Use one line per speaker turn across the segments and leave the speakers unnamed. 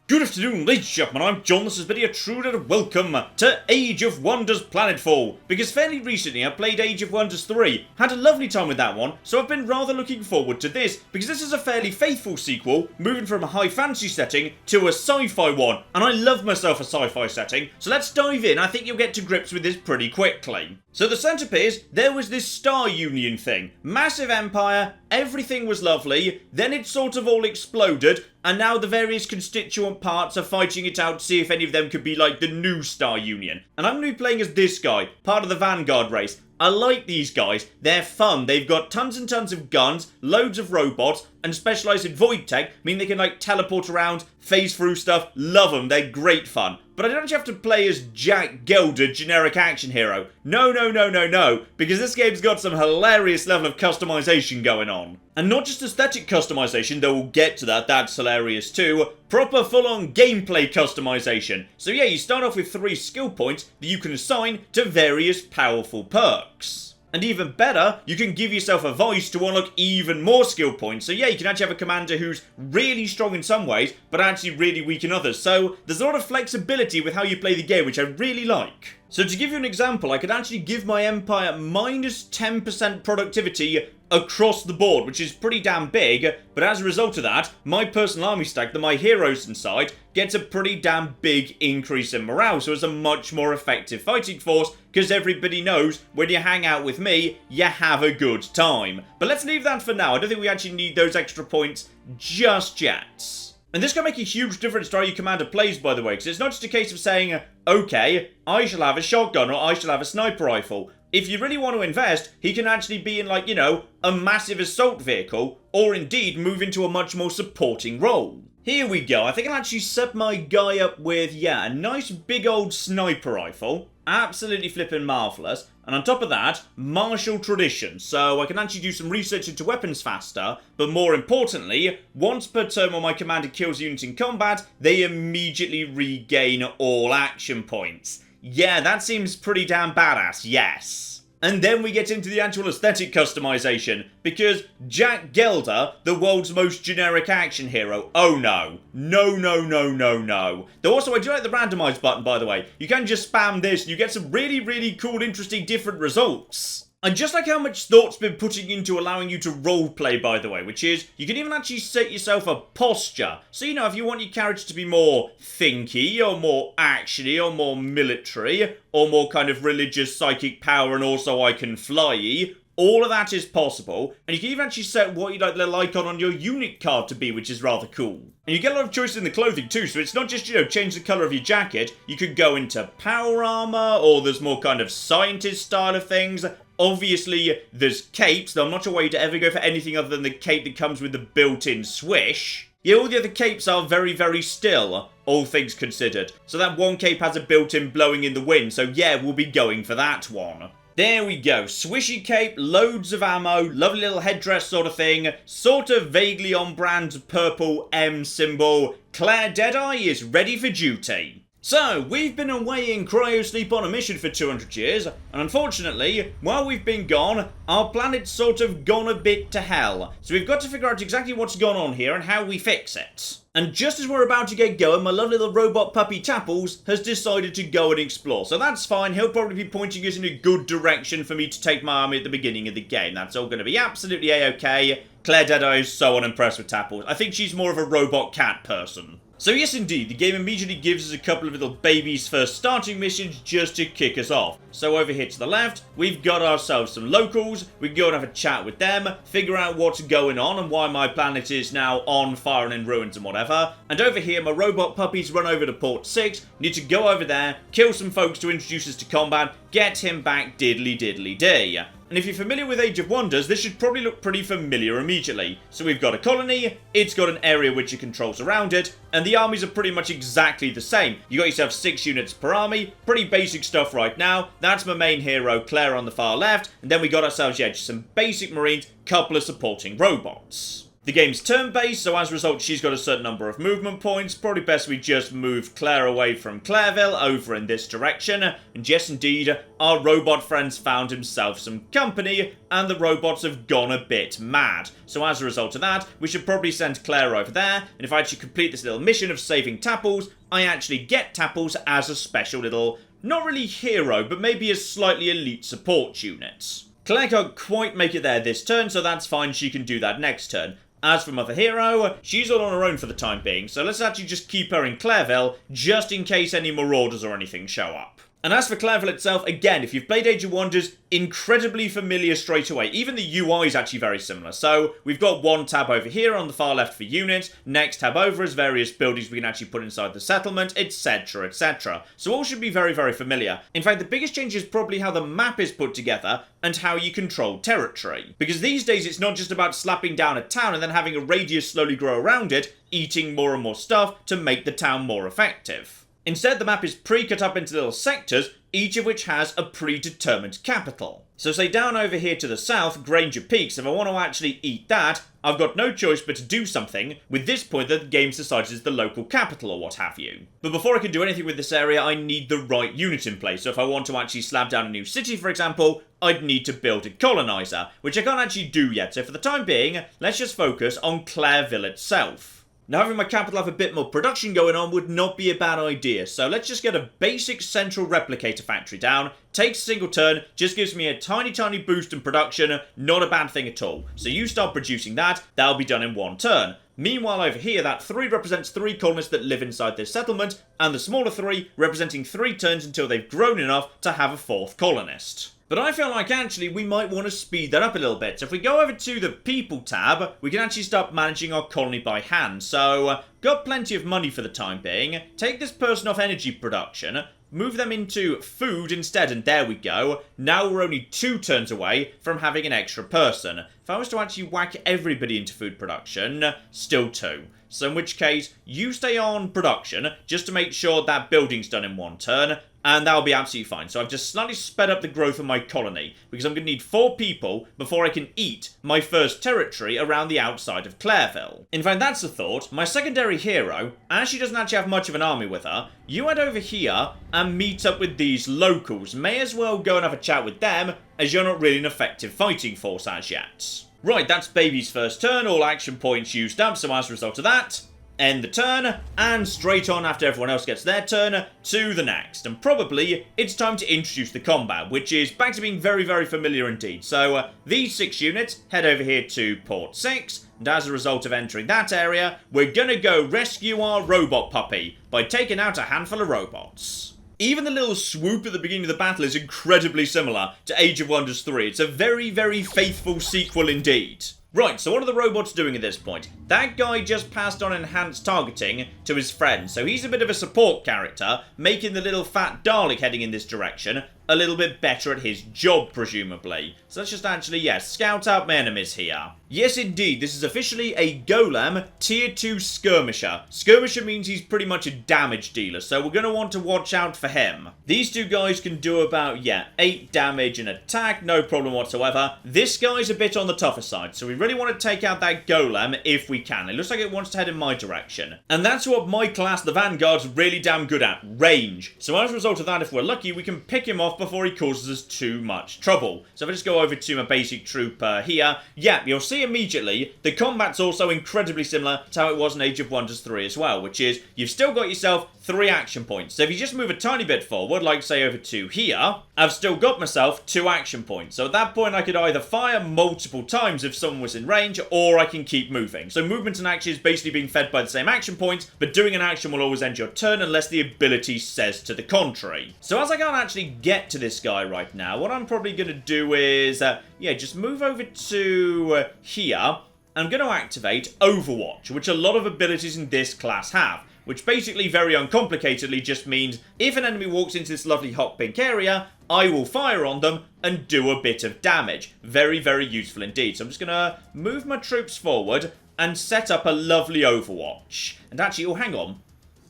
Good afternoon, ladies and gentlemen, I'm John, this is video Truder, and welcome to Age of Wonders Planetfall. Because fairly recently I played Age of Wonders 3, had a lovely time with that one, so I've been rather looking forward to this, because this is a fairly faithful sequel, moving from a high fantasy setting to a sci-fi one, and I love myself a sci-fi setting, so let's dive in. I think you'll get to grips with this pretty quickly. So the setup is, there was this Star Union thing, massive empire, everything was lovely, then it sort of all exploded, and now the various constituent parts are fighting it out to see if any of them could be like the new Star Union. And I'm going to be playing as this guy, part of the Vanguard race. I like these guys, they're fun, they've got tons and tons of guns, loads of robots, and specialise in void tech, mean they can like teleport around, phase through stuff, love them, they're great fun. But I don't actually have to play as Jack Gelder, generic action hero. No, because this game's got some hilarious level of customization going on. And not just aesthetic customization, though we'll get to that, that's hilarious too. Proper full-on gameplay customization. So yeah, you start off with 3 skill points that you can assign to various powerful perks. And even better, you can give yourself a voice to unlock even more skill points. So yeah, you can actually have a commander who's really strong in some ways, but actually really weak in others. So there's a lot of flexibility with how you play the game, which I really like. So to give you an example, I could actually give my empire minus 10% productivity across the board, which is pretty damn big, but as a result of that, my personal army stack that my heroes inside gets a pretty damn big increase in morale, so it's a much more effective fighting force, because everybody knows when you hang out with me, you have a good time. But let's leave that for now. I don't think we actually need those extra points just yet. And this can make a huge difference to how your commander plays, by the way, because it's not just a case of saying, okay, I shall have a shotgun or I shall have a sniper rifle. If you really want to invest, he can actually be in, like, you know, a massive assault vehicle, or indeed move into a much more supporting role. Here we go. I think I'll actually set my guy up with, yeah, a nice big old sniper rifle. Absolutely flipping marvellous. And on top of that, martial tradition. So I can actually do some research into weapons faster. But more importantly, once per turn when my commander kills a unit in combat, they immediately regain all action points. Yeah, that seems pretty damn badass, yes. And then we get into the actual aesthetic customization, because Jack Gelder, the world's most generic action hero, oh no. No. Though also, I do like the randomize button, by the way. You can just spam this and you get some really cool, interesting, different results. I just like how much thought's been putting into allowing you to roleplay, by the way, which is, you can even actually set yourself a posture. So, you know, if you want your character to be more thinky, or more actiony, or more military, or more kind of religious psychic power, and also I can fly-y, all of that is possible, and you can even actually set what you'd like the little icon on your unit card to be, which is rather cool. And you get a lot of choice in the clothing too, so it's not just, you know, change the colour of your jacket, you could go into power armour, or there's more kind of scientist style of things. Obviously, there's capes, though I'm not sure why you'd ever go for anything other than the cape that comes with the built-in swish. Yeah, all the other capes are very still, all things considered. So that one cape has a built-in blowing in the wind, so yeah, we'll be going for that one. There we go, swishy cape, loads of ammo, lovely little headdress sort of thing, sort of vaguely on brand purple M symbol. Claire Deadeye is ready for duty. So, we've been away in cryosleep on a mission for 200 years, and unfortunately, while we've been gone, our planet's sort of gone a bit to hell. So we've got to figure out exactly what's gone on here and how we fix it. And just as we're about to get going, my lovely little robot puppy Tappels has decided to go and explore. So that's fine, he'll probably be pointing us in a good direction for me to take my army at the beginning of the game. That's all going to be absolutely a-okay. Claire Deadeye is so unimpressed with Tappels. I think she's more of a robot cat person. So yes indeed, the game immediately gives us a couple of little babies first starting missions just to kick us off. So over here to the left, we've got ourselves some locals, we can go and have a chat with them, figure out what's going on and why my planet is now on fire and in ruins and whatever. And over here, my robot puppies run over to port 6, need to go over there, kill some folks to introduce us to combat, get him back diddly-diddly-dee. And if you're familiar with Age of Wonders, this should probably look pretty familiar immediately. So we've got a colony, it's got an area which it controls around it, and the armies are pretty much exactly the same. You got yourself 6 units per army, pretty basic stuff right now. That's my main hero, Claire, on the far left, and then we got ourselves, yeah, just some basic marines, couple of supporting robots. The game's turn-based, so as a result she's got a certain number of movement points. Probably best we just move Claire away from Clareville over in this direction. And yes indeed, our robot friend's found himself some company, and the robots have gone a bit mad. So as a result of that, we should probably send Claire over there, and if I actually complete this little mission of saving Tappels, I actually get Tappels as a special little, not really hero, but maybe a slightly elite support unit. Claire can't quite make it there this turn, so that's fine, she can do that next turn. As for Mother Hero, she's all on her own for the time being, so let's actually just keep her in Clareville, just in case any marauders or anything show up. And as for Clareville itself, again, if you've played Age of Wonders, incredibly familiar straight away. Even the UI is actually very similar. So, we've got one tab over here on the far left for units, next tab over is various buildings we can actually put inside the settlement, etc, etc. So all should be very, very familiar. In fact, the biggest change is probably how the map is put together, and how you control territory. Because these days it's not just about slapping down a town and then having a radius slowly grow around it, eating more and more stuff to make the town more effective. Instead, the map is pre-cut up into little sectors, each of which has a predetermined capital. So say down over here to the south, Granger Peaks, if I want to actually eat that, I've got no choice but to do something with this point that the game's decided is the local capital or what have you. But before I can do anything with this area, I need the right unit in place. So if I want to actually slap down a new city, for example, I'd need to build a colonizer, which I can't actually do yet. So for the time being, let's just focus on Clareville itself. Now, having my capital have a bit more production going on would not be a bad idea, so let's just get a basic central replicator factory down. Takes a single turn, just gives me a tiny, tiny boost in production, not a bad thing at all. So you start producing that, that'll be done in one turn. Meanwhile, over here, that 3 represents 3 colonists that live inside this settlement, and the smaller 3 representing 3 turns until they've grown enough to have a 4th colonist. But I feel like actually we might want to speed that up a little bit. So if we go over to the People tab, we can actually start managing our colony by hand. So, got plenty of money for the time being. Take this person off energy production, move them into food instead, and there we go. Now we're only 2 turns away from having an extra person. If I was to actually whack everybody into food production, still 2. So in which case, you stay on production, just to make sure that building's done in 1 turn, and that'll be absolutely fine. So I've just slightly sped up the growth of my colony, because I'm going to need 4 people before I can eat my first territory around the outside of Clareville. In fact, that's the thought. My secondary hero, as she doesn't actually have much of an army with her, you head over here and meet up with these locals. May as well go and have a chat with them, as you're not really an effective fighting force as yet. Right, that's Baby's first turn, all action points used up, so as a result of that, end the turn, and straight on after everyone else gets their turn, to the next. And probably, it's time to introduce the combat, which is back to being very, very familiar indeed. So, these 6 units head over here to Port 6, and as a result of entering that area, we're gonna go rescue our robot puppy by taking out a handful of robots. Even the little swoop at the beginning of the battle is incredibly similar to Age of Wonders 3. It's a very, very faithful sequel indeed. Right, so what are the robots doing at this point? That guy just passed on enhanced targeting to his friend, so he's a bit of a support character, making the little fat Dalek heading in this direction a little bit better at his job, presumably. So let's just actually, yes, scout out my enemies here. Yes, indeed, this is officially a Golem Tier 2 Skirmisher. Skirmisher means he's pretty much a damage dealer, so we're going to want to watch out for him. These 2 guys can do about, 8 damage and attack, no problem whatsoever. This guy's a bit on the tougher side, so we really want to take out that Golem if we can. It looks like it wants to head in my direction. And that's what my class, the Vanguard's really damn good at, range. So as a result of that, if we're lucky, we can pick him off before he causes us too much trouble. So if I just go over to my basic troop here, you'll see immediately the combat's also incredibly similar to how it was in Age of Wonders 3 as well, which is you've still got yourself 3 action points. So if you just move a tiny bit forward, like say over to here, I've still got myself 2 action points. So at that point I could either fire multiple times if someone was in range, or I can keep moving. So movement and action is basically being fed by the same action points, but doing an action will always end your turn unless the ability says to the contrary. So as I can't actually get to this guy right now, what I'm probably going to do is, just move over to here. I'm going to activate Overwatch, which a lot of abilities in this class have, which basically very uncomplicatedly just means if an enemy walks into this lovely hot pink area, I will fire on them and do a bit of damage. Very, very useful indeed. So I'm just going to move my troops forward and set up a lovely Overwatch. And actually, hang on.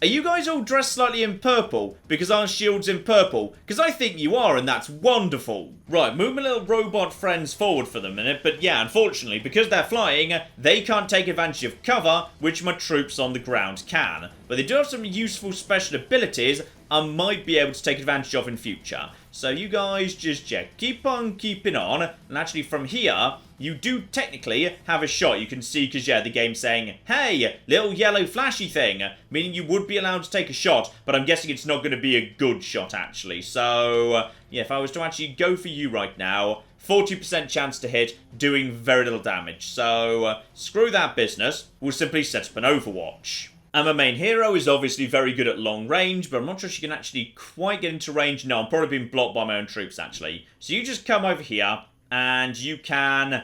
Are you guys all dressed slightly in purple because our shield's in purple? Because I think you are, and that's wonderful. Right, move my little robot friends forward for the minute, but yeah, unfortunately, because they're flying, they can't take advantage of cover, which my troops on the ground can. But they do have some useful special abilities I might be able to take advantage of in future. So you guys just, yeah, keep on keeping on, and actually from here, you do technically have a shot. You can see, because, yeah, the game's saying, hey, little yellow flashy thing, meaning you would be allowed to take a shot, but I'm guessing it's not going to be a good shot, actually. So, yeah, if I was to actually go for you right now, 40% chance to hit, doing very little damage. So, screw that business. We'll simply set up an Overwatch. And my main hero is obviously very good at long range, but I'm not sure she can actually quite get into range. No, I'm probably being blocked by my own troops, actually. So you just come over here, and you can...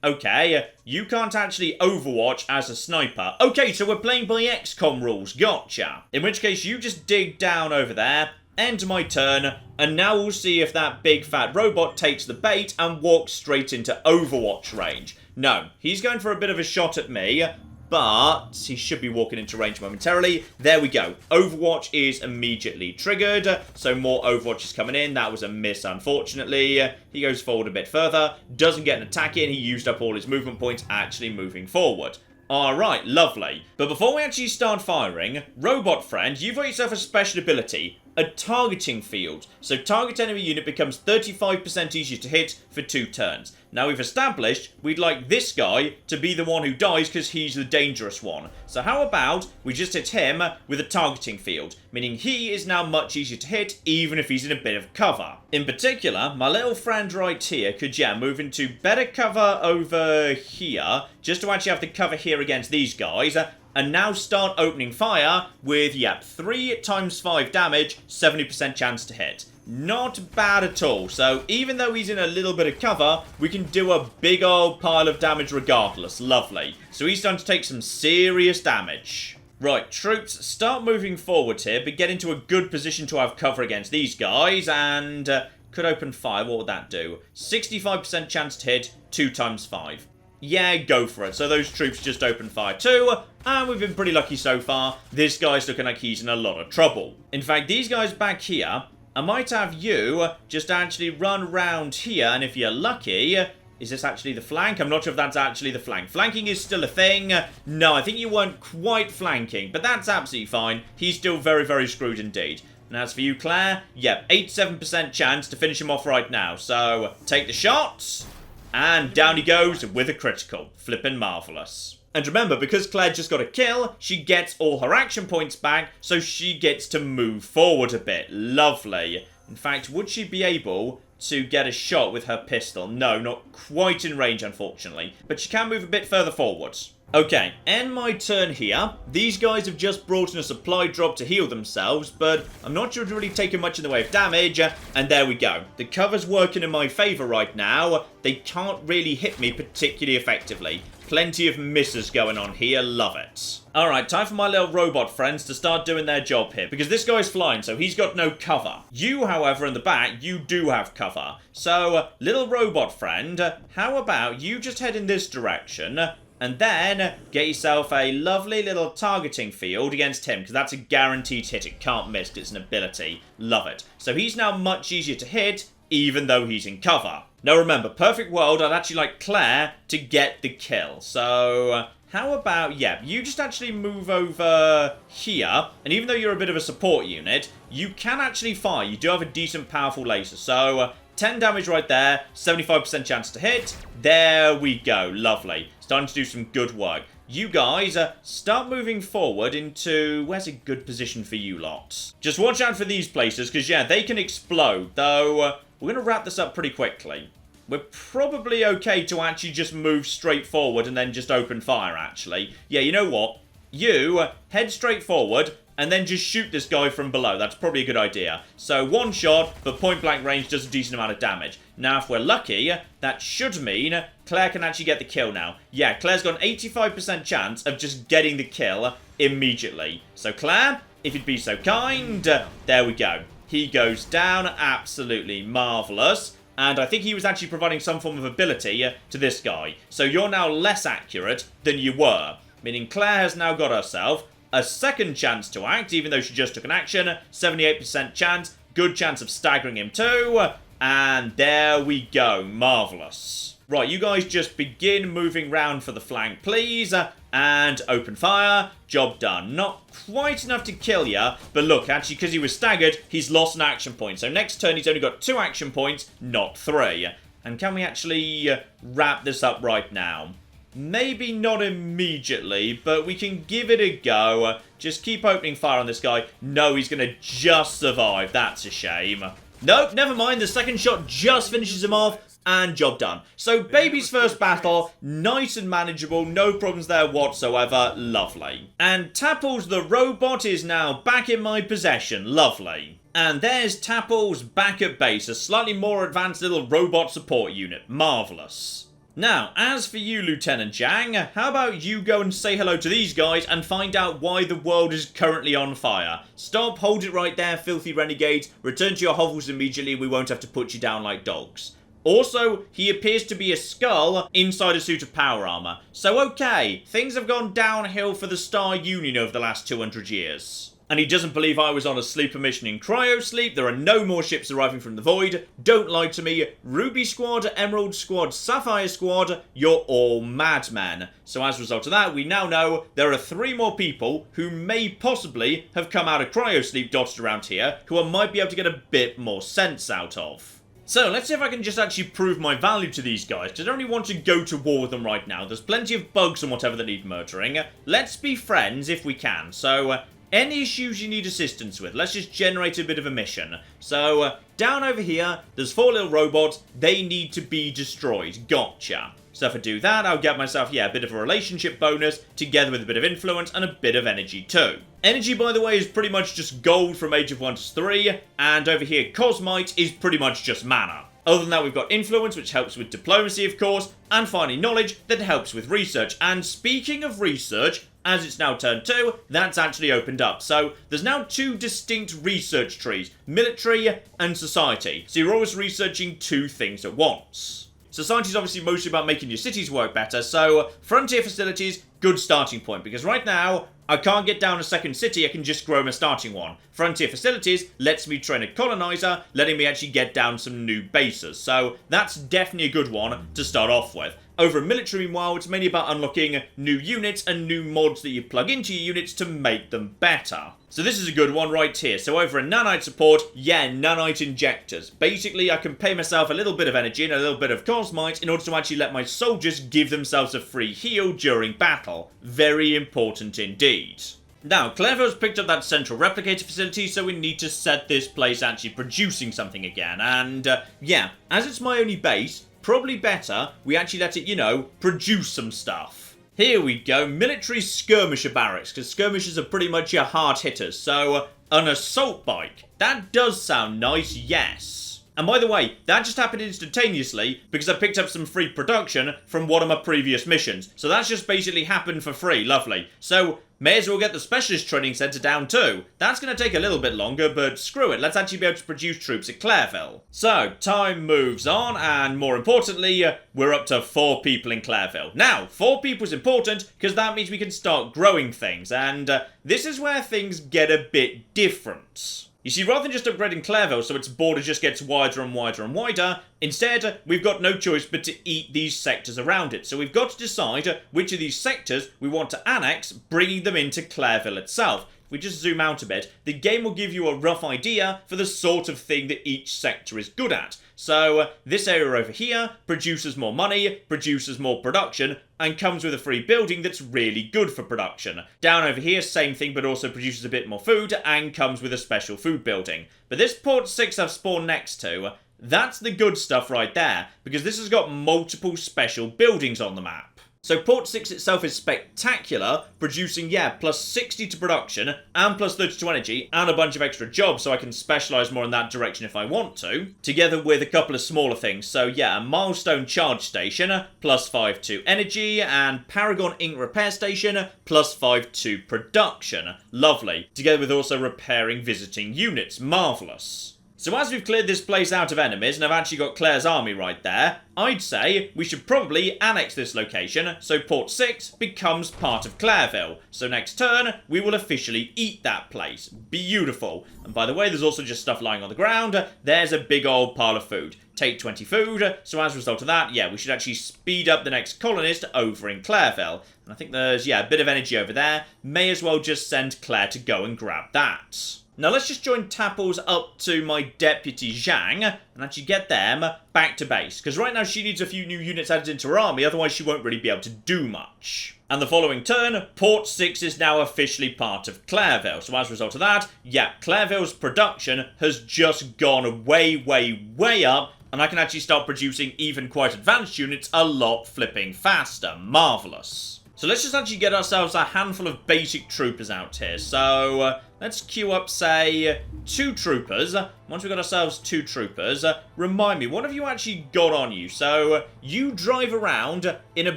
okay, you can't actually Overwatch as a sniper. Okay, so we're playing by XCOM rules, gotcha. In which case, you just dig down over there, end my turn, and now we'll see if that big fat robot takes the bait and walks straight into Overwatch range. No, he's going for a bit of a shot at me, but he should be walking into range momentarily. There we go. Overwatch is immediately triggered, so more Overwatch is coming in. That was a miss, unfortunately. He goes forward a bit further, doesn't get an attack in. He used up all his movement points actually moving forward. Alright, lovely. But before we actually start firing, robot friend, you've got yourself a special ability. A targeting field. So target enemy unit becomes 35% easier to hit for 2 turns. Now we've established we'd like this guy to be the one who dies because he's the dangerous one. So how about we just hit him with a targeting field, meaning he is now much easier to hit even if he's in a bit of cover. In particular, my little friend right here could, yeah, move into better cover over here, just to actually have to cover here against these guys, and now start opening fire with, yep, 3 times 5 damage, 70% chance to hit. Not bad at all. So even though he's in a little bit of cover, we can do a big old pile of damage regardless. Lovely. So he's starting to take some serious damage. Right, troops, start moving forward here, but get into a good position to have cover against these guys, and could open fire. What would that do? 65% chance to hit, 2 times 5. Yeah, go for it. So those troops just open fire too, and we've been pretty lucky so far. This guy's looking like he's in a lot of trouble. In fact, these guys back here, I might have you just actually run round here, and if you're lucky, is this actually the flank? I'm not sure if that's actually the flank. Flanking is still a thing. No, I think you weren't quite flanking, but that's absolutely fine. He's still very, very screwed indeed. And as for you, Claire, yep, 87% chance to finish him off right now. So, take the shots. And down he goes with a critical. Flippin' marvellous. And remember, because Claire just got a kill, she gets all her action points back, so she gets to move forward a bit. Lovely. In fact, would she be able to get a shot with her pistol? No, not quite in range, unfortunately. But she can move a bit further forwards. Okay, end my turn here. These guys have just brought in a supply drop to heal themselves, but I'm not sure it's really taken much in the way of damage, and there we go. The cover's working in my favour right now. They can't really hit me particularly effectively. Plenty of misses going on here, love it. Alright, time for my little robot friends to start doing their job here, because this guy's flying, so he's got no cover. You, however, in the back, you do have cover. So, little robot friend, how about you just head in this direction, and then get yourself a lovely little targeting field against him, because that's a guaranteed hit. It can't miss, it's an ability. Love it. So he's now much easier to hit, even though he's in cover. Now remember, perfect world, I'd actually like Claire to get the kill. So, how about, yeah, you just actually move over here, and even though you're a bit of a support unit, you can actually fire. You do have a decent, powerful laser. So, 10 damage right there, 75% chance to hit. There we go, lovely. Starting to do some good work. You guys, start moving forward into... Where's a good position for you lot? Just watch out for these places, because, yeah, they can explode. Though, we're going to wrap this up pretty quickly. We're probably okay to actually just move straight forward and then just open fire, actually. Yeah, you know what? You head straight forward and then just shoot this guy from below. That's probably a good idea. So, one shot, but point-blank range does a decent amount of damage. Now, if we're lucky, that should mean Claire can actually get the kill now. Yeah, Claire's got an 85% chance of just getting the kill immediately. So, Claire, if you'd be so kind, there we go. He goes down, absolutely marvellous. And I think he was actually providing some form of ability to this guy. So you're now less accurate than you were. Meaning Claire has now got herself a second chance to act, even though she just took an action. 78% chance. Good chance of staggering him too. And there we go. Marvellous. Right, you guys just begin moving round for the flank, please. And open fire. Job done. Not quite enough to kill ya, but look, actually, because he was staggered, he's lost an action point. So next turn, he's only got 2 action points, not 3. And can we actually wrap this up right now? Maybe not immediately, but we can give it a go. Just keep opening fire on this guy. No, he's going to just survive. That's a shame. Nope, never mind. The second shot just finishes him off. And job done. So, baby's first battle, nice and manageable, no problems there whatsoever, lovely. And Tappels the robot is now back in my possession, lovely. And there's Tappels back at base, a slightly more advanced little robot support unit, marvellous. Now, as for you, Lieutenant Jang, how about you go and say hello to these guys and find out why the world is currently on fire. Stop, hold it right there, filthy renegades, return to your hovels immediately, we won't have to put you down like dogs. Also, he appears to be a skull inside a suit of power armor. So okay, things have gone downhill for the Star Union over the last 200 years. And he doesn't believe I was on a sleeper mission in cryosleep. There are no more ships arriving from the void. Don't lie to me. Ruby Squad, Emerald Squad, Sapphire Squad, you're all madmen. So as a result of that, we now know there are 3 more people who may possibly have come out of cryosleep dotted around here who I might be able to get a bit more sense out of. So, let's see if I can just actually prove my value to these guys, because I don't really want to go to war with them right now. There's plenty of bugs and whatever that need murdering. Let's be friends if we can. So, any issues you need assistance with, let's just generate a bit of a mission. So, down over here, there's 4 little robots. They need to be destroyed. Gotcha. So if I do that, I'll get myself, a bit of a relationship bonus, together with a bit of influence and a bit of energy too. Energy, by the way, is pretty much just gold from Age of Wonders 3, and over here, Cosmite is pretty much just mana. Other than that, we've got influence, which helps with diplomacy, of course, and finally knowledge, that helps with research. And speaking of research, as it's now turn 2, that's actually opened up. So there's now 2 distinct research trees, military and society. So you're always researching 2 things at once. Society is obviously mostly about making your cities work better, so frontier facilities, good starting point, because right now, I can't get down a second city, I can just grow my starting one. Frontier facilities lets me train a colonizer, letting me actually get down some new bases, so that's definitely a good one to start off with. Over in military, meanwhile, it's mainly about unlocking new units and new mods that you plug into your units to make them better. So this is a good one right here. So over in nanite support, nanite injectors. Basically, I can pay myself a little bit of energy and a little bit of cosmite in order to actually let my soldiers give themselves a free heal during battle. Very important indeed. Now, Claire's picked up that central replicator facility, so we need to set this place actually producing something again. And, as it's my only base, probably better we actually let it, produce some stuff. Here we go, military skirmisher barracks, because skirmishers are pretty much your hard hitters. So, an assault bike. That does sound nice, yes. And by the way, that just happened instantaneously because I picked up some free production from one of my previous missions. So that's just basically happened for free, lovely. So, may as well get the Specialist Training Centre down too. That's going to take a little bit longer, but screw it, let's actually be able to produce troops at Clairville. So, time moves on, and more importantly, we're up to 4 people in Clairville. Now, 4 people is important, because that means we can start growing things, and this is where things get a bit different. You see, rather than just upgrading Clairville so its border just gets wider and wider and wider, instead, we've got no choice but to eat these sectors around it. So we've got to decide which of these sectors we want to annex, bringing them into Clairville itself. If we just zoom out a bit, the game will give you a rough idea for the sort of thing that each sector is good at. So, this area over here produces more money, produces more production, and comes with a free building that's really good for production. Down over here, same thing, but also produces a bit more food, and comes with a special food building. But this Port 6 I've spawned next to, that's the good stuff right there, because this has got multiple special buildings on the map. So Port 6 itself is spectacular, producing, plus 60 to production, and plus 30 to energy, and a bunch of extra jobs, so I can specialise more in that direction if I want to, together with a couple of smaller things. So a milestone charge station, plus 5 to energy, and Paragon ink repair station, plus 5 to production. Lovely. Together with also repairing visiting units. Marvellous. So as we've cleared this place out of enemies, and I've actually got Claire's army right there, I'd say we should probably annex this location, so Port 6 becomes part of Claireville. So next turn, we will officially eat that place. Beautiful. And by the way, there's also just stuff lying on the ground. There's a big old pile of food. Take 20 food, so as a result of that, yeah, we should actually speed up the next colonist over in Claireville. And I think there's, yeah, a bit of energy over there. May as well just send Claire to go and grab that. Now let's just join Tappels up to my deputy Zhang and actually get them back to base. Because right now she needs a few new units added into her army, otherwise she won't really be able to do much. And the following turn, Port 6 is now officially part of Claireville. So as a result of that, yeah, Claireville's production has just gone way, way, way up. And I can actually start producing even quite advanced units a lot flipping faster. Marvellous. So let's just actually get ourselves a handful of basic troopers out here. So let's queue up, say, 2 troopers. Once we've got ourselves 2 troopers, remind me, what have you actually got on you? So you drive around in a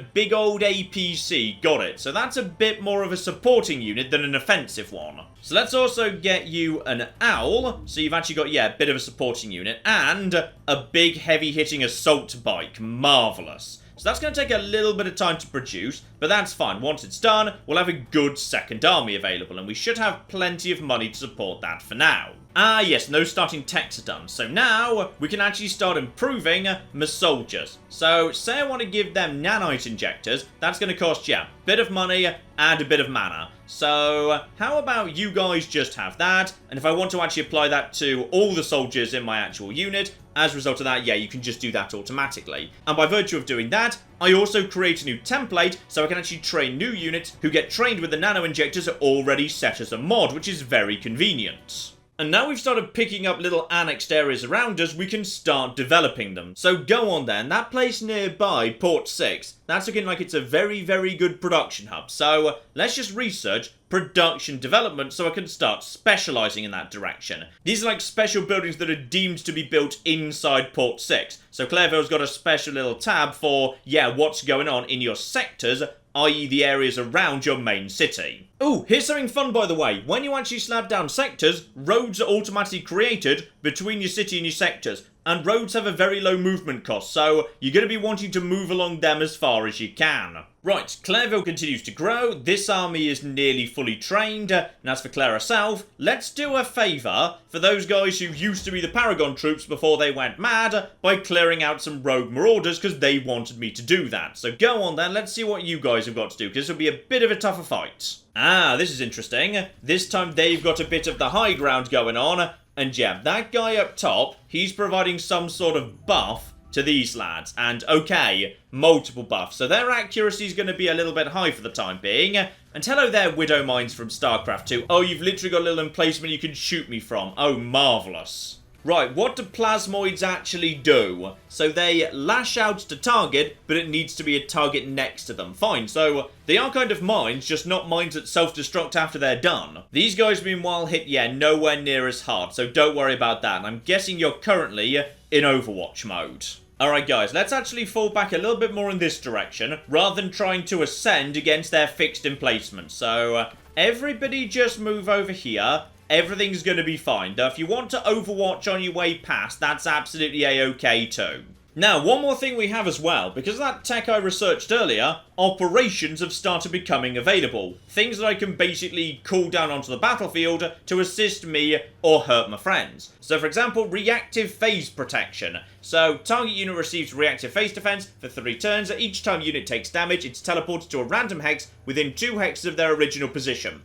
big old APC. Got it. So that's a bit more of a supporting unit than an offensive one. So let's also get you an owl. So you've actually got, yeah, a bit of a supporting unit. And a big heavy-hitting assault bike. Marvellous. So that's going to take a little bit of time to produce, but that's fine. Once it's done, we'll have a good second army available, and we should have plenty of money to support that for now. Ah, yes, no starting techs are done. So now we can actually start improving my soldiers. So say I want to give them nanite injectors. That's going to cost, yeah, a bit of money and a bit of mana. So how about you guys just have that? And if I want to actually apply that to all the soldiers in my actual unit, as a result of that, yeah, you can just do that automatically. And by virtue of doing that, I also create a new template so I can actually train new units who get trained with the nano injectors already set as a mod, which is very convenient. And now we've started picking up little annexed areas around us, we can start developing them. So go on then, that place nearby, Port 6, that's looking like it's a very, very good production hub. So let's just research production development so I can start specialising in that direction. These are like special buildings that are deemed to be built inside Port 6. So Claireville's got a special little tab for, yeah, what's going on in your sectors, i.e. the areas around your main city. Ooh, here's something fun by the way. When you actually slab down sectors, roads are automatically created between your city and your sectors. And roads have a very low movement cost, so you're going to be wanting to move along them as far as you can. Right, Claireville continues to grow, this army is nearly fully trained, and as for Claire herself, let's do a favour for those guys who used to be the Paragon troops before they went mad by clearing out some rogue marauders because they wanted me to do that. So go on then, let's see what you guys have got to do, because this will be a bit of a tougher fight. Ah, this is interesting. This time they've got a bit of the high ground going on. And yeah, that guy up top, he's providing some sort of buff to these lads. And okay, multiple buffs. So their accuracy is going to be a little bit high for the time being. And hello there, Widow Mines from StarCraft 2. Oh, you've literally got a little emplacement you can shoot me from. Oh, marvellous. Right, what do plasmoids actually do? So they lash out to target, but it needs to be a target next to them. Fine, so they are kind of mines, just not mines that self-destruct after they're done. These guys, meanwhile, hit, yeah, nowhere near as hard, so don't worry about that. And I'm guessing you're currently in Overwatch mode. Alright guys, let's actually fall back a little bit more in this direction, rather than trying to ascend against their fixed emplacement. So, everybody just move over here. Everything's going to be fine. Though if you want to Overwatch on your way past, that's absolutely a-okay too. Now, one more thing we have as well. Because of that tech I researched earlier, operations have started becoming available. Things that I can basically call down onto the battlefield to assist me or hurt my friends. So, for example, reactive phase protection. So, target unit receives reactive phase defense for 3 turns. Each time unit takes damage, it's teleported to a random hex within 2 hexes of their original position.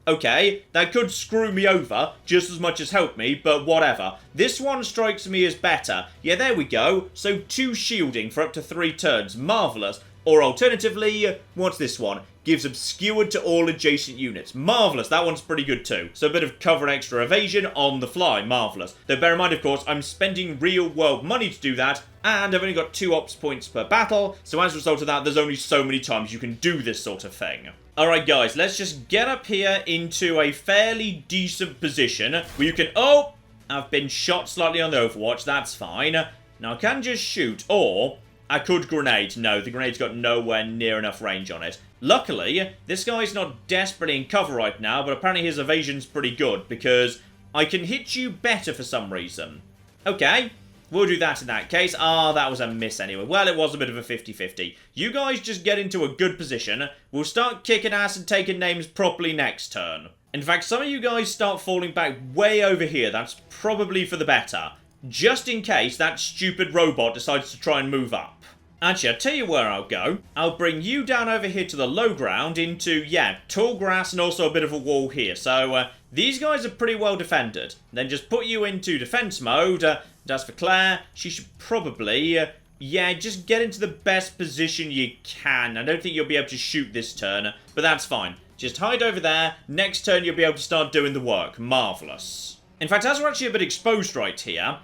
Okay, that could screw me over just as much as help me, but whatever. This one strikes me as better. Yeah, there we go. So 2 shielding for up to 3 turns. Marvellous. Or alternatively, what's this one? Gives obscured to all adjacent units. Marvellous, that one's pretty good too. So a bit of cover and extra evasion on the fly. Marvellous. Though bear in mind, of course, I'm spending real world money to do that, and I've only got 2 ops points per battle, so as a result of that, there's only so many times you can do this sort of thing. Alright guys, let's just get up here into a fairly decent position where you can... Oh! I've been shot slightly on the Overwatch, that's fine. Now I can just shoot, or I could grenade. No, the grenade's got nowhere near enough range on it. Luckily, this guy's not desperately in cover right now, but apparently his evasion's pretty good, because I can hit you better for some reason. Okay, we'll do that in that case. Ah, that was a miss anyway. Well, it was a bit of a 50-50. You guys just get into a good position. We'll start kicking ass and taking names properly next turn. In fact, some of you guys start falling back way over here. That's probably for the better. Just in case that stupid robot decides to try and move up. Actually, I'll tell you where I'll go. I'll bring you down over here to the low ground into, yeah, tall grass and also a bit of a wall here. So, these guys are pretty well defended. Then just put you into defense mode. As for Claire, she should probably, yeah, just get into the best position you can. I don't think you'll be able to shoot this turn, but that's fine. Just hide over there. Next turn, you'll be able to start doing the work. Marvellous. In fact, as we're actually a bit exposed right here,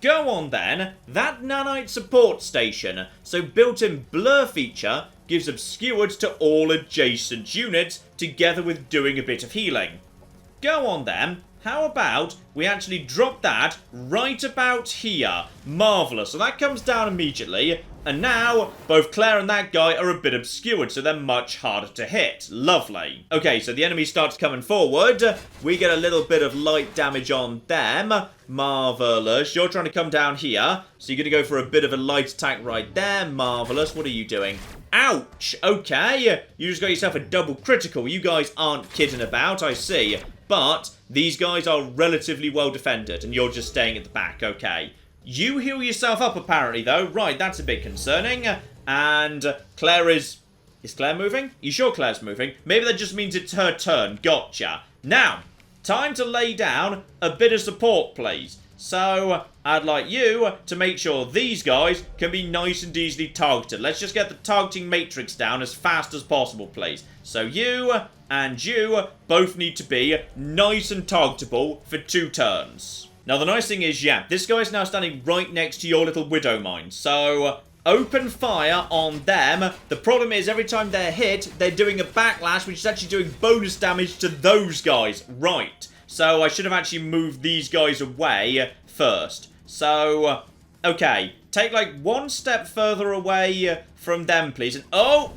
go on then, that nanite support station. So built-in blur feature gives obscured to all adjacent units, together with doing a bit of healing. Go on then, how about we actually drop that right about here? Marvellous. So that comes down immediately, and now both Claire and that guy are a bit obscured, so they're much harder to hit. Lovely. Okay, so the enemy starts coming forward. We get a little bit of light damage on them. Marvellous. You're trying to come down here, so you're going to go for a bit of a light attack right there. Marvellous. What are you doing? Ouch. Okay. You just got yourself a double critical. You guys aren't kidding about, I see. But these guys are relatively well defended, and you're just staying at the back. Okay. You heal yourself up, apparently, though. Right, that's a bit concerning. And Claire is... Is Claire moving? You sure Claire's moving? Maybe that just means it's her turn. Gotcha. Now, time to lay down a bit of support, please. So, I'd like you to make sure these guys can be nice and easily targeted. Let's just get the targeting matrix down as fast as possible, please. So you and you both need to be nice and targetable for 2 turns. Now, the nice thing is, yeah, this guy's now standing right next to your little widow mine. So, open fire on them. The problem is, every time they're hit, they're doing a backlash, which is actually doing bonus damage to those guys. Right. So, I should have actually moved these guys away first. So, okay. Take, like, 1 step further away from them, please. And, oh!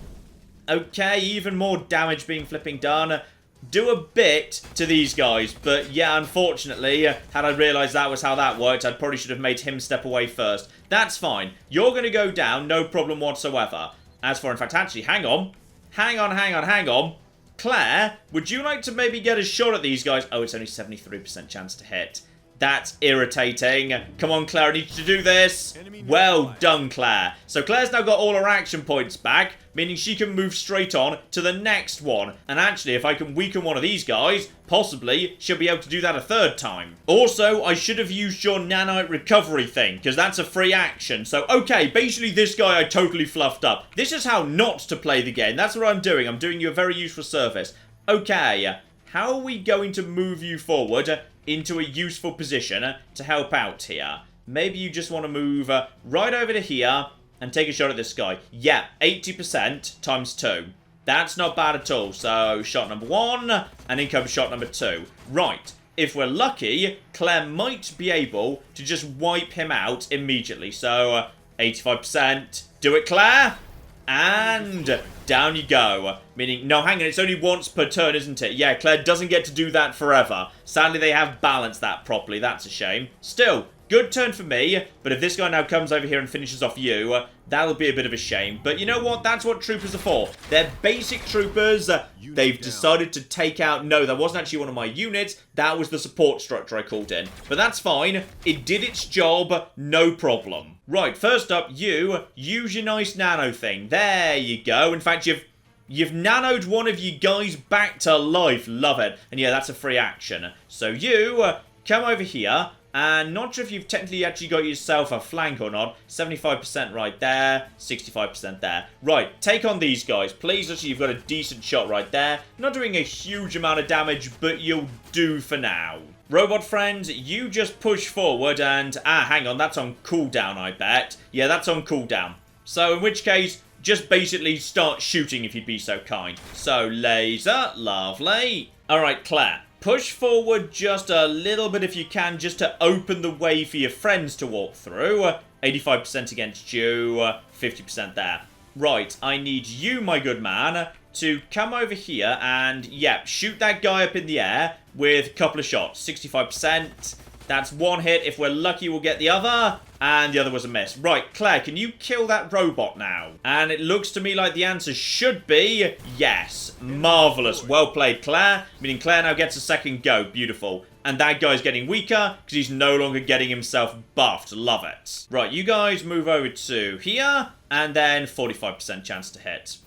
Okay, even more damage being flipping done. Do a bit to these guys, but yeah, unfortunately, had I realised that was how that worked, I probably should have made him step away first. That's fine. You're going to go down, no problem whatsoever. As for, in fact, actually, hang on. Hang on. Claire, would you like to maybe get a shot at these guys? Oh, it's only 73% chance to hit. That's irritating. Come on, Claire, I need you to do this. Well done, Claire. So Claire's now got all her action points back, meaning she can move straight on to the next one. And actually, if I can weaken one of these guys, possibly she'll be able to do that a 3rd time. Also, I should have used your nanite recovery thing, because that's a free action. So, okay, basically this guy I totally fluffed up. This is how not to play the game. That's what I'm doing. I'm doing you a very useful service. Okay, how are we going to move you forward into a useful position to help out here? Maybe you just want to move right over to here and take a shot at this guy. Yeah, 80% times 2. That's not bad at all. So, shot number 1, and in comes shot number 2. Right. If we're lucky, Claire might be able to just wipe him out immediately. So, 85%. Do it, Claire! And down you go. Meaning, no, hang on, it's only once per turn, isn't it? Yeah, Claire doesn't get to do that forever. Sadly, they have balanced that properly. That's a shame. Still, good turn for me. But if this guy now comes over here and finishes off you, that'll be a bit of a shame. But you know what? That's what troopers are for. They're basic troopers. They've decided to take out... No, that wasn't actually one of my units. That was the support structure I called in. But that's fine. It did its job. No problem. Right, first up, you use your nice nano thing. There you go. In fact, you've nanoed one of you guys back to life. Love it. And yeah, that's a free action. So you come over here. And not sure if you've technically actually got yourself a flank or not. 75% right there, 65% there. Right, take on these guys. Please, actually, you've got a decent shot right there. Not doing a huge amount of damage, but you'll do for now. Robot friends, you just push forward and... Ah, hang on, that's on cooldown, I bet. Yeah, that's on cooldown. So, in which case, just basically start shooting if you'd be so kind. So, laser, lovely. Alright, Claire. Push forward just a little bit if you can, just to open the way for your friends to walk through. 85% against you, 50% there. Right, I need you, my good man, to come over here and, yeah, shoot that guy up in the air with a couple of shots. 65%. That's one hit. If we're lucky, we'll get the other. And the other was a miss. Right, Claire, can you kill that robot now? And it looks to me like the answer should be yes. Marvellous. Well played, Claire. Meaning Claire now gets a second go. Beautiful. And that guy's getting weaker because he's no longer getting himself buffed. Love it. Right, you guys move over to here. And then 45% chance to hit.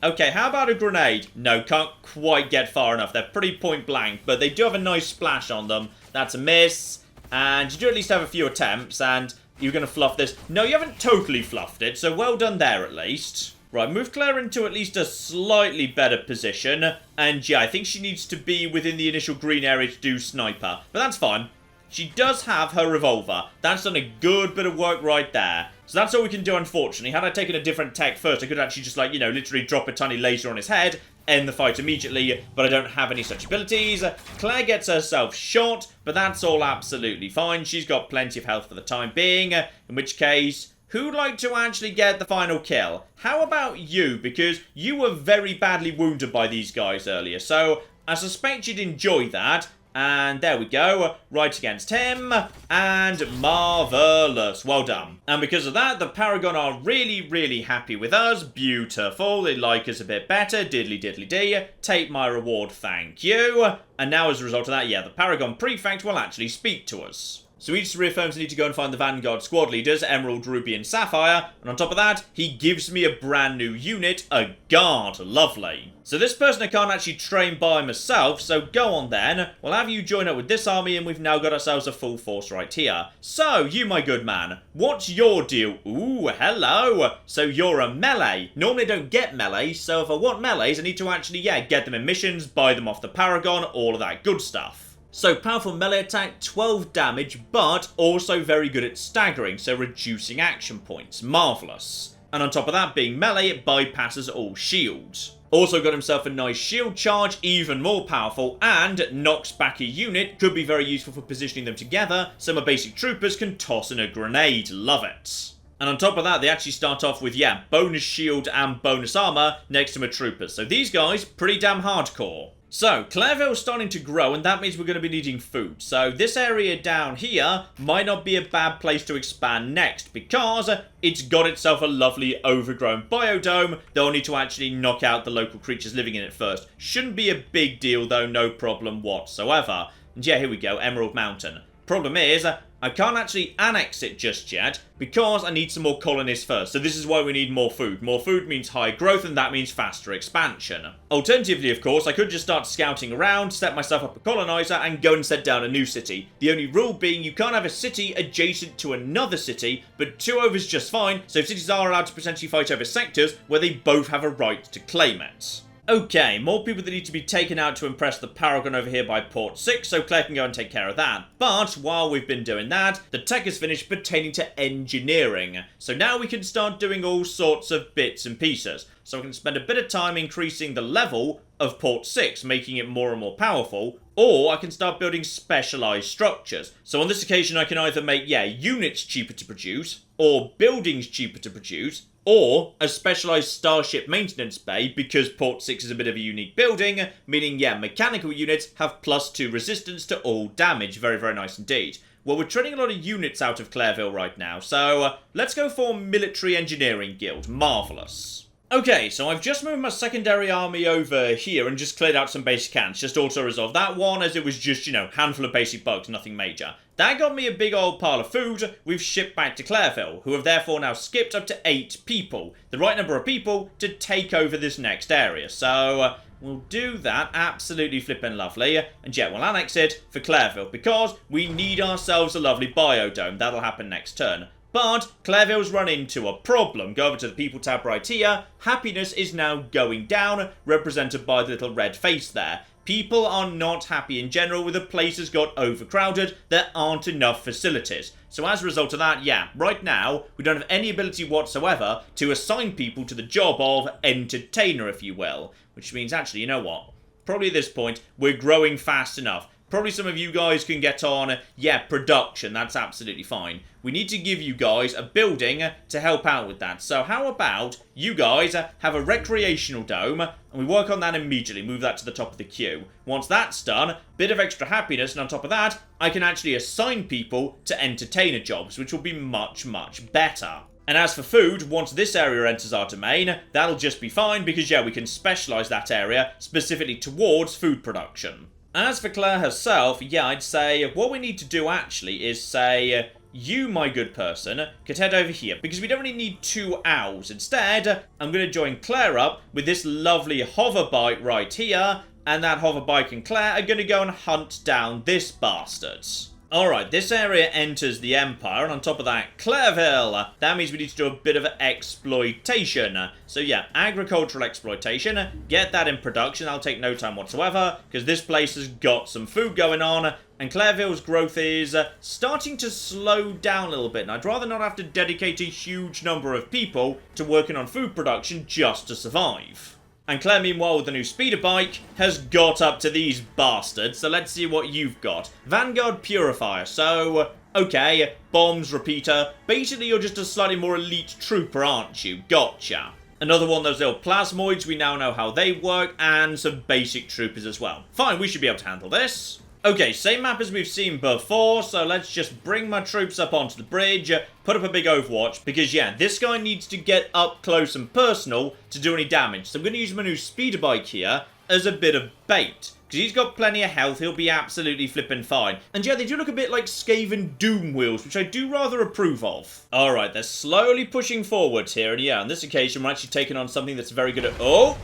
Okay, how about a grenade? No, can't quite get far enough. They're pretty point blank, but they do have a nice splash on them. That's a miss. And you do at least have a few attempts, and you're going to fluff this. No, you haven't totally fluffed it, so well done there at least. Right, move Claire into at least a slightly better position. And yeah, I think she needs to be within the initial green area to do sniper. But that's fine. She does have her revolver. That's done a good bit of work right there. So that's all we can do, unfortunately. Had I taken a different tech first, I could actually just, like, you know, literally drop a tiny laser on his head, end the fight immediately, but I don't have any such abilities. Claire gets herself shot, but that's all absolutely fine. She's got plenty of health for the time being, in which case, who'd like to actually get the final kill? How about you? Because you were very badly wounded by these guys earlier, so I suspect you'd enjoy that. And there we go, right against him, and marvellous, well done. And because of that, the Paragon are really, really happy with us, beautiful, they like us a bit better, diddly diddly dee, take my reward, thank you. And now as a result of that, yeah, the Paragon Prefect will actually speak to us. So he just reaffirms I need to go and find the Vanguard squad leaders, Emerald, Ruby and Sapphire, and on top of that, he gives me a brand new unit, a guard, lovely. So this person I can't actually train by myself, so go on then, we'll have you join up with this army and we've now got ourselves a full force right here. So, you my good man, what's your deal? Ooh, hello! So you're a melee. Normally I don't get melee, so if I want melees I need to actually, yeah, get them in missions, buy them off the Paragon, all of that good stuff. So, powerful melee attack, 12 damage, but also very good at staggering, so reducing action points. Marvellous. And on top of that, being melee, it bypasses all shields. Also got himself a nice shield charge, even more powerful, and knocks back a unit, could be very useful for positioning them together, so my basic troopers can toss in a grenade. Love it. And on top of that, they actually start off with, yeah, bonus shield and bonus armor next to my troopers. So these guys, pretty damn hardcore. So, Clairville's starting to grow, and that means we're going to be needing food. So, this area down here might not be a bad place to expand next, because it's got itself a lovely overgrown biodome. They'll need to actually knock out the local creatures living in it first. Shouldn't be a big deal, though, no problem whatsoever. And yeah, here we go, Emerald Mountain. Problem is, I can't actually annex it just yet, because I need some more colonists first. So this is why we need more food. More food means high growth, and that means faster expansion. Alternatively, of course, I could just start scouting around, set myself up a colonizer, and go and set down a new city. The only rule being you can't have a city adjacent to another city, but 2 over is just fine, so cities are allowed to potentially fight over sectors where they both have a right to claim it. Okay, more people that need to be taken out to impress the Paragon over here by Port 6, so Claire can go and take care of that. But while we've been doing that, the tech is finished pertaining to engineering. So now we can start doing all sorts of bits and pieces. So I can spend a bit of time increasing the level of Port 6, making it more and more powerful, or I can start building specialised structures. So on this occasion I can either make, yeah, units cheaper to produce, or buildings cheaper to produce, or a specialised starship maintenance bay, because Port 6 is a bit of a unique building, meaning, yeah, mechanical units have +2 resistance to all damage. Very, very nice indeed. Well, we're training a lot of units out of Clairville right now, so let's go for Military Engineering Guild. Marvellous. Okay, so I've just moved my secondary army over here and just cleared out some basic ants. Just auto-resolve that one, as it was just, you know, handful of basic bugs, nothing major. That got me a big old pile of food we've shipped back to Clairville, who have therefore now skipped up to 8 people. The right number of people to take over this next area. So, we'll do that, absolutely flippin' lovely. And yeah, we'll annex it for Clairville, because we need ourselves a lovely biodome. That'll happen next turn. But Clairville's run into a problem. Go over to the people tab right here. Happiness is now going down, represented by the little red face there. People are not happy in general with the place has got overcrowded. There aren't enough facilities. So as a result of that, yeah, right now, we don't have any ability whatsoever to assign people to the job of entertainer, if you will. Which means, actually, you know what? Probably at this point, we're growing fast enough. Probably some of you guys can get on, yeah, production. That's absolutely fine. We need to give you guys a building to help out with that. So how about you guys have a recreational dome, and we work on that immediately. Move that to the top of the queue. Once that's done, bit of extra happiness, and on top of that, I can actually assign people to entertainer jobs, which will be much, much better. And as for food, once this area enters our domain, that'll just be fine because, yeah, we can specialise that area specifically towards food production. As for Claire herself, yeah, I'd say what we need to do actually is say, you, my good person, could head over here, because we don't really need 2 owls. Instead, I'm going to join Claire up with this lovely hover bike right here, and that hover bike and Claire are going to go and hunt down this bastard. Alright, this area enters the Empire, and on top of that, Clareville. That means we need to do a bit of exploitation. So yeah, agricultural exploitation. Get that in production. That'll take no time whatsoever, because this place has got some food going on, and Clareville's growth is starting to slow down a little bit. And I'd rather not have to dedicate a huge number of people to working on food production just to survive. And Claire, meanwhile, with the new speeder bike, has got up to these bastards. So let's see what you've got. Vanguard Purifier. So, okay, bombs, repeater. Basically, you're just a slightly more elite trooper, aren't you? Gotcha. Another one of those little plasmoids. We now know how they work. And some basic troopers as well. Fine, we should be able to handle this. Okay, same map as we've seen before, so let's just bring my troops up onto the bridge, put up a big overwatch, because yeah, this guy needs to get up close and personal to do any damage. So I'm going to use my new speeder bike here as a bit of bait, because he's got plenty of health, he'll be absolutely flippin' fine. And yeah, they do look a bit like Skaven Doom wheels, which I do rather approve of. Alright, they're slowly pushing forwards here, and yeah, on this occasion we're actually taking on something that's very good at... Oh!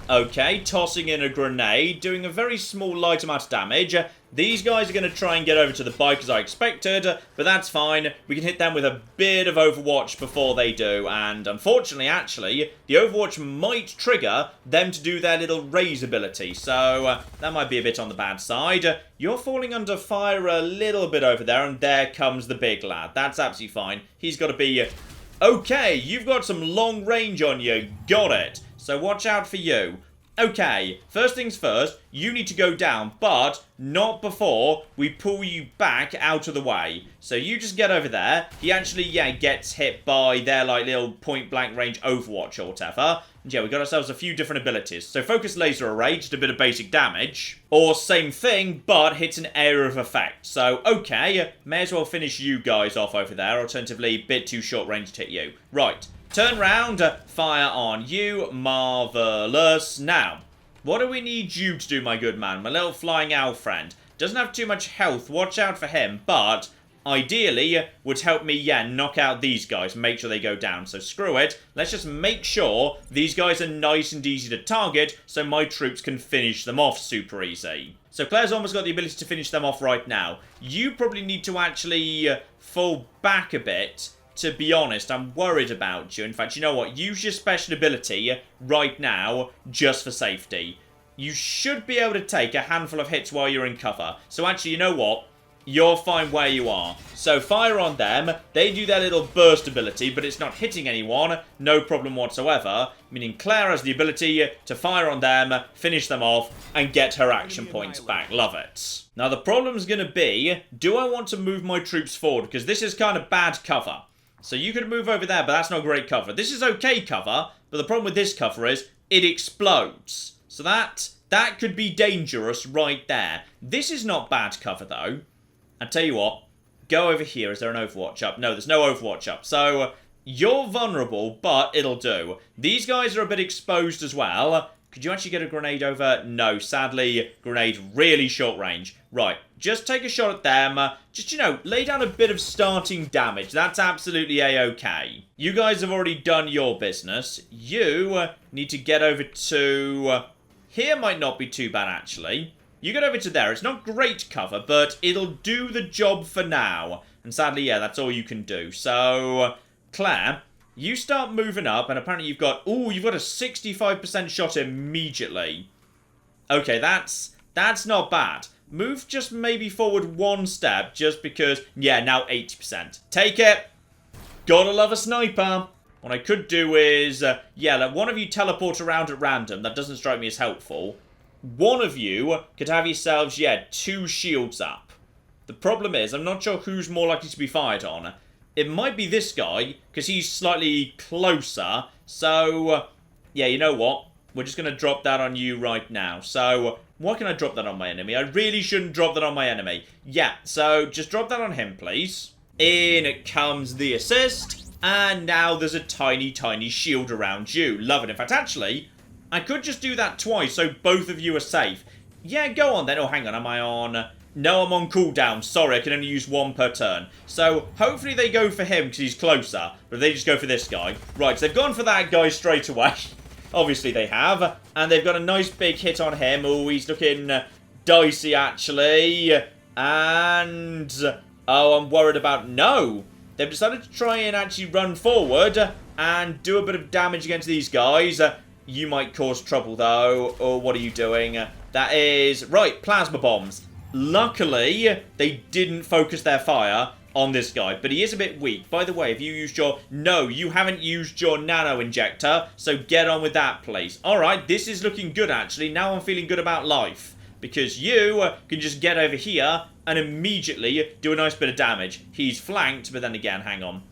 Okay, tossing in a grenade, doing a very small light amount of damage. These guys are going to try and get over to the bike as I expected, but that's fine. We can hit them with a bit of Overwatch before they do, and unfortunately, actually, the Overwatch might trigger them to do their little raise ability, so that might be a bit on the bad side. You're falling under fire a little bit over there, and there comes the big lad. That's absolutely fine. He's got to be... Okay, you've got some long range on you. Got it. So watch out for you. Okay, first things first, you need to go down, but not before we pull you back out of the way. So you just get over there. He actually, yeah, gets hit by their, like, little point-blank range Overwatch or whatever. And yeah, we got ourselves a few different abilities. So focus laser array, just a bit of basic damage. Or same thing, but hits an area of effect. So, okay, may as well finish you guys off over there. Alternatively, bit too short range to hit you. Right. Turn round, fire on you, marvellous. Now, what do we need you to do, my good man? My little flying owl friend. Doesn't have too much health, watch out for him, but ideally would help me, yeah, knock out these guys and make sure they go down. So screw it, let's just make sure these guys are nice and easy to target so my troops can finish them off super easy. So Claire's almost got the ability to finish them off right now. You probably need to actually fall back a bit. To be honest, I'm worried about you. In fact, you know what? Use your special ability right now just for safety. You should be able to take a handful of hits while you're in cover. So actually, you know what? You're fine where you are. So fire on them. They do their little burst ability, but it's not hitting anyone. No problem whatsoever. Meaning Claire has the ability to fire on them, finish them off, and get her action points back. Love it. Now, the problem's going to be, do I want to move my troops forward? Because this is kind of bad cover. So you could move over there, but that's not great cover. This is okay cover, but the problem with this cover is it explodes. So that could be dangerous right there. This is not bad cover, though. I tell you what, go over here. Is there an Overwatch up? No, there's no Overwatch up. So you're vulnerable, but it'll do. These guys are a bit exposed as well. Could you actually get a grenade over? No, sadly, grenade really short range. Right, just take a shot at them. Just, you know, lay down a bit of starting damage. That's absolutely a-okay. You guys have already done your business. You need to get over to... Here might not be too bad, actually. You get over to there. It's not great cover, but it'll do the job for now. And sadly, yeah, that's all you can do. So, Claire, you start moving up, and apparently you've got... Ooh, you've got a 65% shot immediately. Okay, that's not bad. Move just maybe forward one step, just because... Yeah, now 80%. Take it. Gotta love a sniper. What I could do is... yeah, let one of you teleport around at random. That doesn't strike me as helpful. one of you could have yourselves, yeah, 2 shields up. The problem is, I'm not sure who's more likely to be fired on. It might be this guy, because he's slightly closer. So, yeah, you know what? We're just going to drop that on you right now. So, why can I drop that on my enemy? I really shouldn't drop that on my enemy. Yeah, so just drop that on him, please. In comes the assist. And now there's a tiny, tiny shield around you. Love it. In fact, actually, I could just do that twice so both of you are safe. Yeah, go on then. Oh, hang on. Am I on... No, I'm on cooldown. Sorry, I can only use 1 per turn. So, hopefully they go for him because he's closer. But they just go for this guy. Right, so they've gone for that guy straight away. Obviously they have. And they've got a nice big hit on him. Oh, he's looking dicey, actually. And... Oh, I'm worried about... No! They've decided to try and actually run forward and do a bit of damage against these guys. You might cause trouble, though. Or what are you doing? That is... Right, plasma bombs. Luckily, they didn't focus their fire on this guy, but he is a bit weak. By the way, have you used your... No, you haven't used your nano injector, so get on with that, please. Alright, this is looking good, actually. Now I'm feeling good about life, because you can just get over here and immediately do a nice bit of damage. He's flanked, but then again, hang on.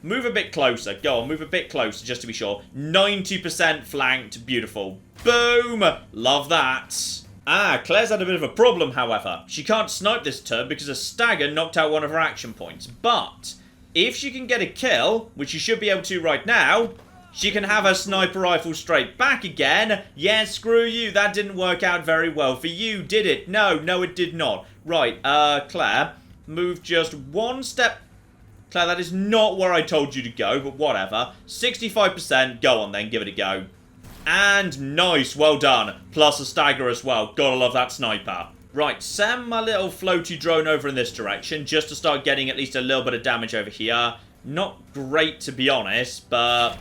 Move a bit closer. Go on, move a bit closer, just to be sure. 90% flanked. Beautiful. Boom! Love that. Ah, Claire's had a bit of a problem, however. She can't snipe this turn because a stagger knocked out one of her action points. But, if she can get a kill, which she should be able to right now, she can have her sniper rifle straight back again. Yeah, screw you. That didn't work out very well for you, did it? No, it did not. Right, Claire, move just 1 step. Claire, that is not where I told you to go, but whatever. 65%. Go on then, give it a go. And nice, well done. Plus a stagger as well. Gotta love that sniper. Right, send my little floaty drone over in this direction, just to start getting at least a little bit of damage over here. Not great, to be honest, but...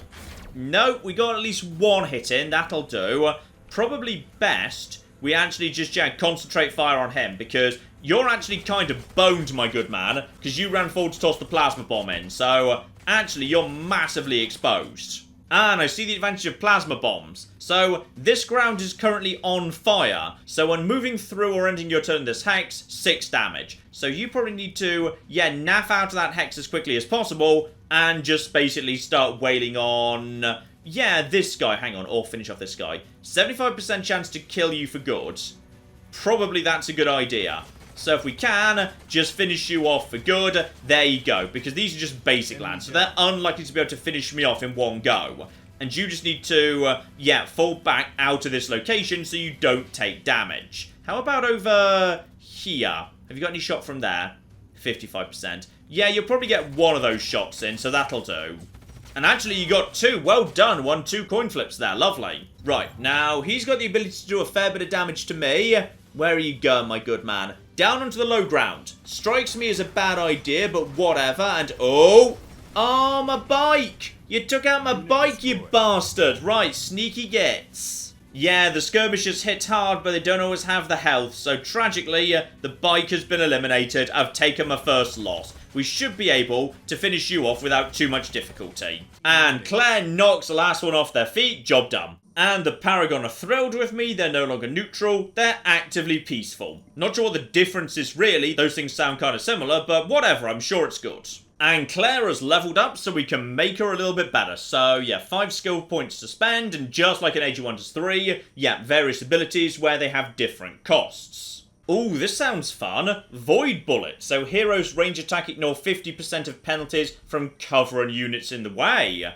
No, we got at least 1 hit in. That'll do. Probably best we actually just, yeah, concentrate fire on him, because you're actually kind of boned, my good man, because you ran forward to toss the plasma bomb in. So, actually, you're massively exposed. And I see the advantage of plasma bombs. So, this ground is currently on fire. So, when moving through or ending your turn in this hex, 6 damage. So, you probably need to, yeah, naff out of that hex as quickly as possible and just basically start wailing on, yeah, this guy. Hang on, or finish off this guy. 75% chance to kill you for good. Probably that's a good idea. So if we can, just finish you off for good. There you go. Because these are just basic lands. So they're unlikely to be able to finish me off in one go. And you just need to, yeah, fall back out of this location so you don't take damage. How about over here? Have you got any shot from there? 55%. Yeah, you'll probably get 1 of those shots in, so that'll do. And actually, you got 2. Well done. 1, 2 coin flips there. Lovely. Right, now, he's got the ability to do a fair bit of damage to me. Where are you going, my good man? Down onto the low ground. Strikes me as a bad idea, but whatever. And, oh, my bike. You took out my bike, you bastard. Right, sneaky gets. Yeah, the skirmishers hit hard, but they don't always have the health. So, tragically, the bike has been eliminated. I've taken my first loss. We should be able to finish you off without too much difficulty. And Claire knocks the last one off their feet. Job done. And the Paragon are thrilled with me. They're no longer neutral. They're actively peaceful. Not sure what the difference is really. Those things sound kind of similar, but whatever. I'm sure it's good. And Claire has leveled up so we can make her a little bit better. So, yeah, 5 skill points to spend. And just like in Age of Wonders 3, yeah, various abilities where they have different costs. Ooh, this sounds fun. Void Bullet. So heroes range attack ignore 50% of penalties from cover and units in the way.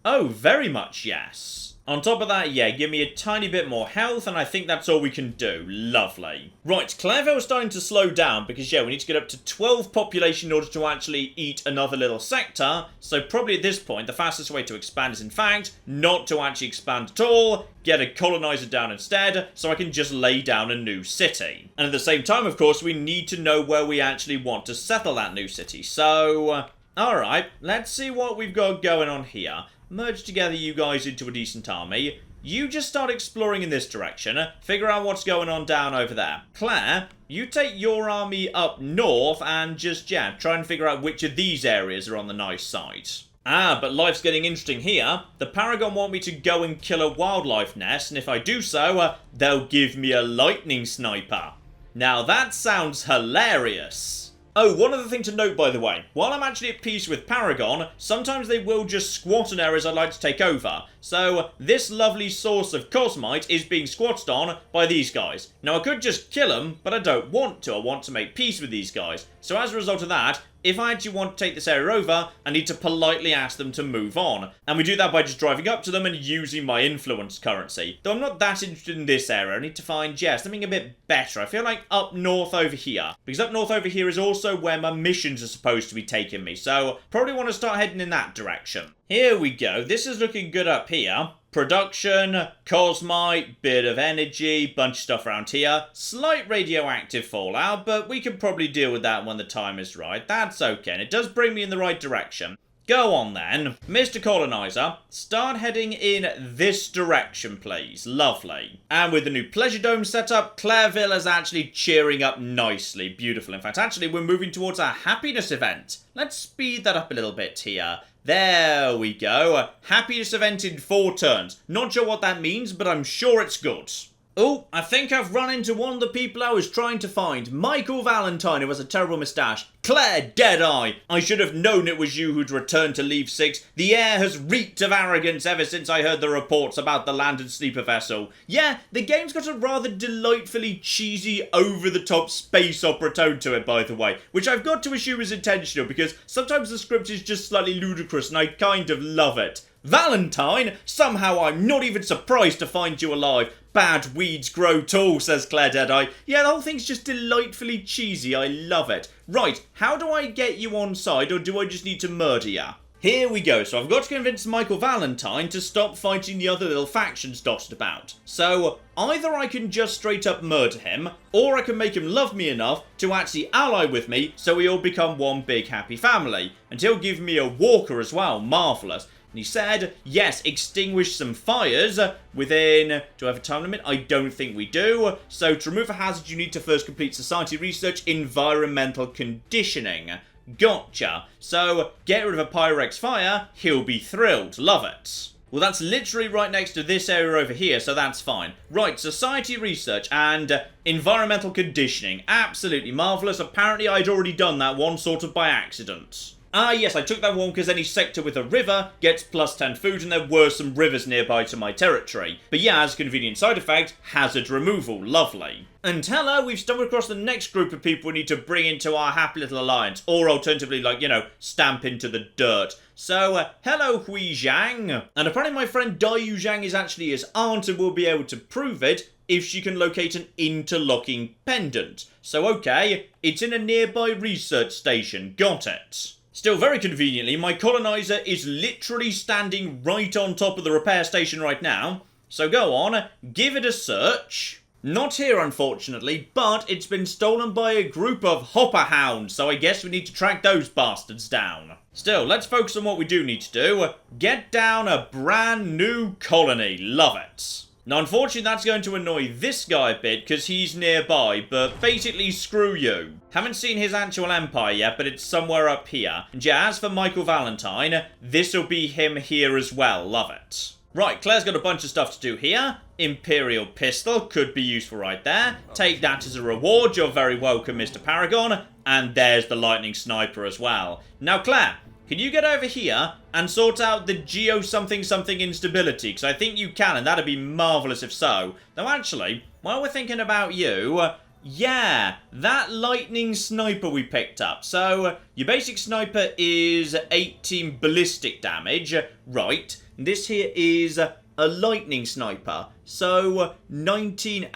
Oh, very much yes. On top of that, yeah, give me a tiny bit more health, and I think that's all we can do. Lovely. Right, Clairville's starting to slow down, because, yeah, we need to get up to 12 population in order to actually eat another little sector, so probably at this point, the fastest way to expand is, in fact, not to actually expand at all, get a colonizer down instead, so I can just lay down a new city. And at the same time, of course, we need to know where we actually want to settle that new city, so... alright, let's see what we've got going on here. Merge together you guys into a decent army. You just start exploring in this direction. Figure out what's going on down over there. Claire, you take your army up north and just, yeah, try and figure out which of these areas are on the nice side. But life's getting interesting here. The Paragon want me to go and kill a wildlife nest, and if I do so, they'll give me a lightning sniper. Now that sounds hilarious. Oh, one other thing to note, by the way. While I'm actually at peace with Paragon, sometimes they will just squat on areas I'd like to take over. So, this lovely source of Cosmite is being squatted on by these guys. Now, I could just kill them, but I don't want to. I want to make peace with these guys. So, as a result of that, if I actually want to take this area over, I need to politely ask them to move on. And we do that by just driving up to them and using my influence currency. Though I'm not that interested in this area. I need to find, something a bit better. I feel like up north over here. Because up north over here is also where my missions are supposed to be taking me. So, probably want to start heading in that direction. Here we go. This is looking good up here. Production, Cosmite, bit of energy, bunch of stuff around here. Slight radioactive fallout, but we can probably deal with that when the time is right. That's okay, and it does bring me in the right direction. Go on then. Mr. Colonizer, start heading in this direction, please. Lovely. And with the new Pleasure Dome set up, Claireville is actually cheering up nicely. Beautiful. In fact, actually, we're moving towards our happiness event. Let's speed that up a little bit here. There we go. Happiness event in 4 turns. Not sure what that means, but I'm sure it's good. Oh, I think I've run into one of the people I was trying to find. Michael Valentine, who has a terrible moustache. Claire Deadeye. I should have known it was you who'd returned to Leave 6. The air has reeked of arrogance ever since I heard the reports about the landed sleeper vessel. Yeah, the game's got a rather delightfully cheesy, over-the-top space opera tone to it, by the way, which I've got to assume is intentional because sometimes the script is just slightly ludicrous and I kind of love it. Valentine? Somehow I'm not even surprised to find you alive. Bad weeds grow tall, says Claire Deadeye. Yeah, the whole thing's just delightfully cheesy. I love it. Right, how do I get you on side, or do I just need to murder ya? Here we go. So I've got to convince Michael Valentine to stop fighting the other little factions dotted about. So either I can just straight up murder him, or I can make him love me enough to actually ally with me so we all become one big happy family. And he'll give me a walker as well. Marvellous. And he said, yes, extinguish some fires within... Do I have a time limit? I don't think we do. So to remove a hazard, you need to first complete society research, environmental conditioning. Gotcha. So get rid of a Pyrex fire, he'll be thrilled. Love it. Well, that's literally right next to this area over here, so that's fine. Right, society research and environmental conditioning. Absolutely marvellous. Apparently I'd already done that one sort of by accident. Ah, yes, I took that one because any sector with a river gets plus 10 food, and there were some rivers nearby to my territory. But yeah, as a convenient side effect, hazard removal. Lovely. And hello, we've stumbled across the next group of people we need to bring into our happy little alliance. Or alternatively, like, stamp into the dirt. So, hello, Hui Zhang. And apparently my friend Dai Yu Zhang is actually his aunt and will be able to prove it if she can locate an interlocking pendant. So, okay, it's in a nearby research station. Got it. Still, very conveniently, my colonizer is literally standing right on top of the repair station right now. So go on, give it a search. Not here, unfortunately, but it's been stolen by a group of hopper hounds, so I guess we need to track those bastards down. Still, let's focus on what we do need to do. Get down a brand new colony. Love it. Now, unfortunately, that's going to annoy this guy a bit because he's nearby, but basically, screw you. Haven't seen his actual empire yet, but it's somewhere up here. And yeah, as for Michael Valentine, this'll be him here as well. Love it. Right, Claire's got a bunch of stuff to do here. Imperial Pistol could be useful right there. Take that as a reward. You're very welcome, Mr. Paragon. And there's the Lightning Sniper as well. Now, Claire, can you get over here and sort out the geo something something instability? Because I think you can, and that'd be marvellous if so. Though actually, while we're thinking about you, yeah, that lightning sniper we picked up. So, your basic sniper is 18 ballistic damage. Right. This here is a lightning sniper. So, 19...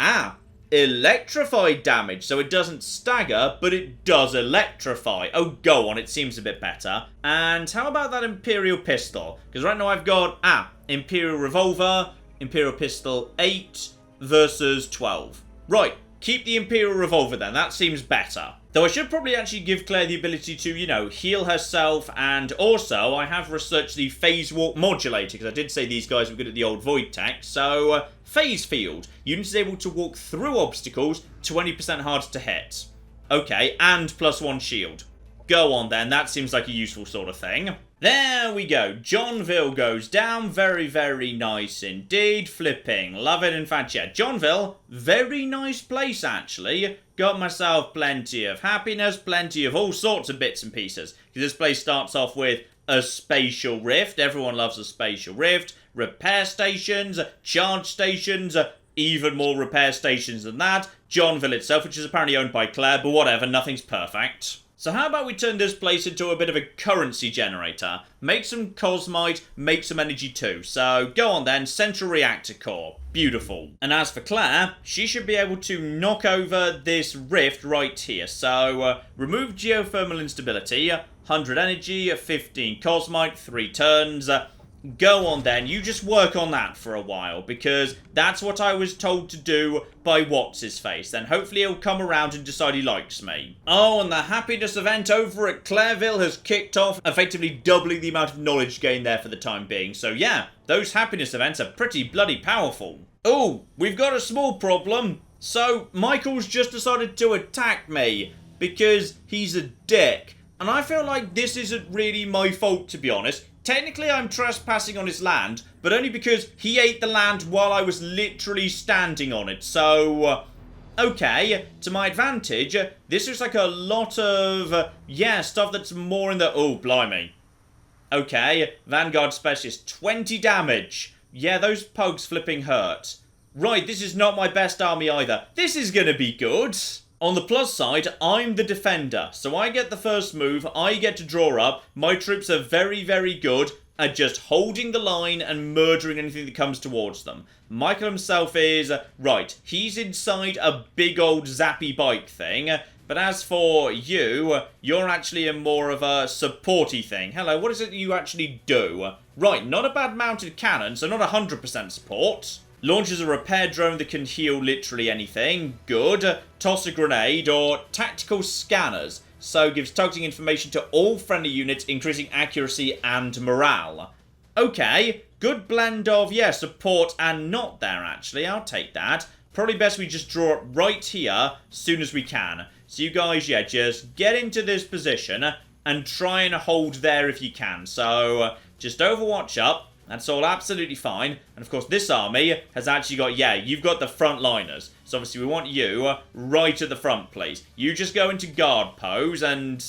electrified damage, so it doesn't stagger, but it does electrify. Oh, go on, it seems a bit better. And how about that Imperial Pistol? Because right now I've got, Imperial Revolver, Imperial Pistol 8 versus 12. Right, keep the Imperial Revolver then, that seems better. Though I should probably actually give Claire the ability to, heal herself, and also I have researched the Phase Walk Modulator, because I did say these guys were good at the old Void Tech, so Phase Field. Unit is able to walk through obstacles, 20% harder to hit. Okay, and +1 shield. Go on then, that seems like a useful sort of thing. There we go. Johnville goes down. Very, very nice indeed. Flipping. Love it. In fact, yeah, Johnville, very nice place, actually. Got myself plenty of happiness, plenty of all sorts of bits and pieces. Because this place starts off with a spatial rift. Everyone loves a spatial rift. Repair stations, charge stations, even more repair stations than that. Johnville itself, which is apparently owned by Claire, but whatever, nothing's perfect. So how about we turn this place into a bit of a currency generator? Make some cosmite, make some energy too. So go on then, central reactor core. Beautiful. And as for Claire, she should be able to knock over this rift right here. So remove geothermal instability, 100 energy, 15 cosmite, 3 turns. Go on then, you just work on that for a while, because that's what I was told to do by What's-His-Face. Then hopefully he'll come around and decide he likes me. Oh, and the happiness event over at Clareville has kicked off, effectively doubling the amount of knowledge gained there for the time being. So yeah, those happiness events are pretty bloody powerful. Oh, we've got a small problem. So, Michael's just decided to attack me, because he's a dick. And I feel like this isn't really my fault, to be honest. Technically, I'm trespassing on his land, but only because he ate the land while I was literally standing on it. So, okay, to my advantage, this looks like a lot of, yeah, stuff that's more in the... Oh, blimey. Okay, Vanguard Specialist, 20 damage. Yeah, those pugs flipping hurt. Right, this is not my best army either. This is gonna be good. On the plus side, I'm the defender, so I get the first move, I get to draw up, my troops are very, very good at just holding the line and murdering anything that comes towards them. Michael himself is, right, he's inside a big old zappy bike thing, but as for you, you're actually in more of a supporty thing. Hello, what is it you actually do? Right, not a bad mounted cannon, so not 100% support. Launches a repair drone that can heal literally anything. Good. Toss a grenade or tactical scanners. So gives targeting information to all friendly units, increasing accuracy and morale. Okay. Good blend of, yeah, support and not there, actually. I'll take that. Probably best we just draw it right here as soon as we can. So you guys, yeah, just get into this position and try and hold there if you can. So just overwatch up. That's all absolutely fine. And of course, this army has actually got, yeah, you've got the frontliners. So obviously we want you right at the front, please. You just go into guard pose, and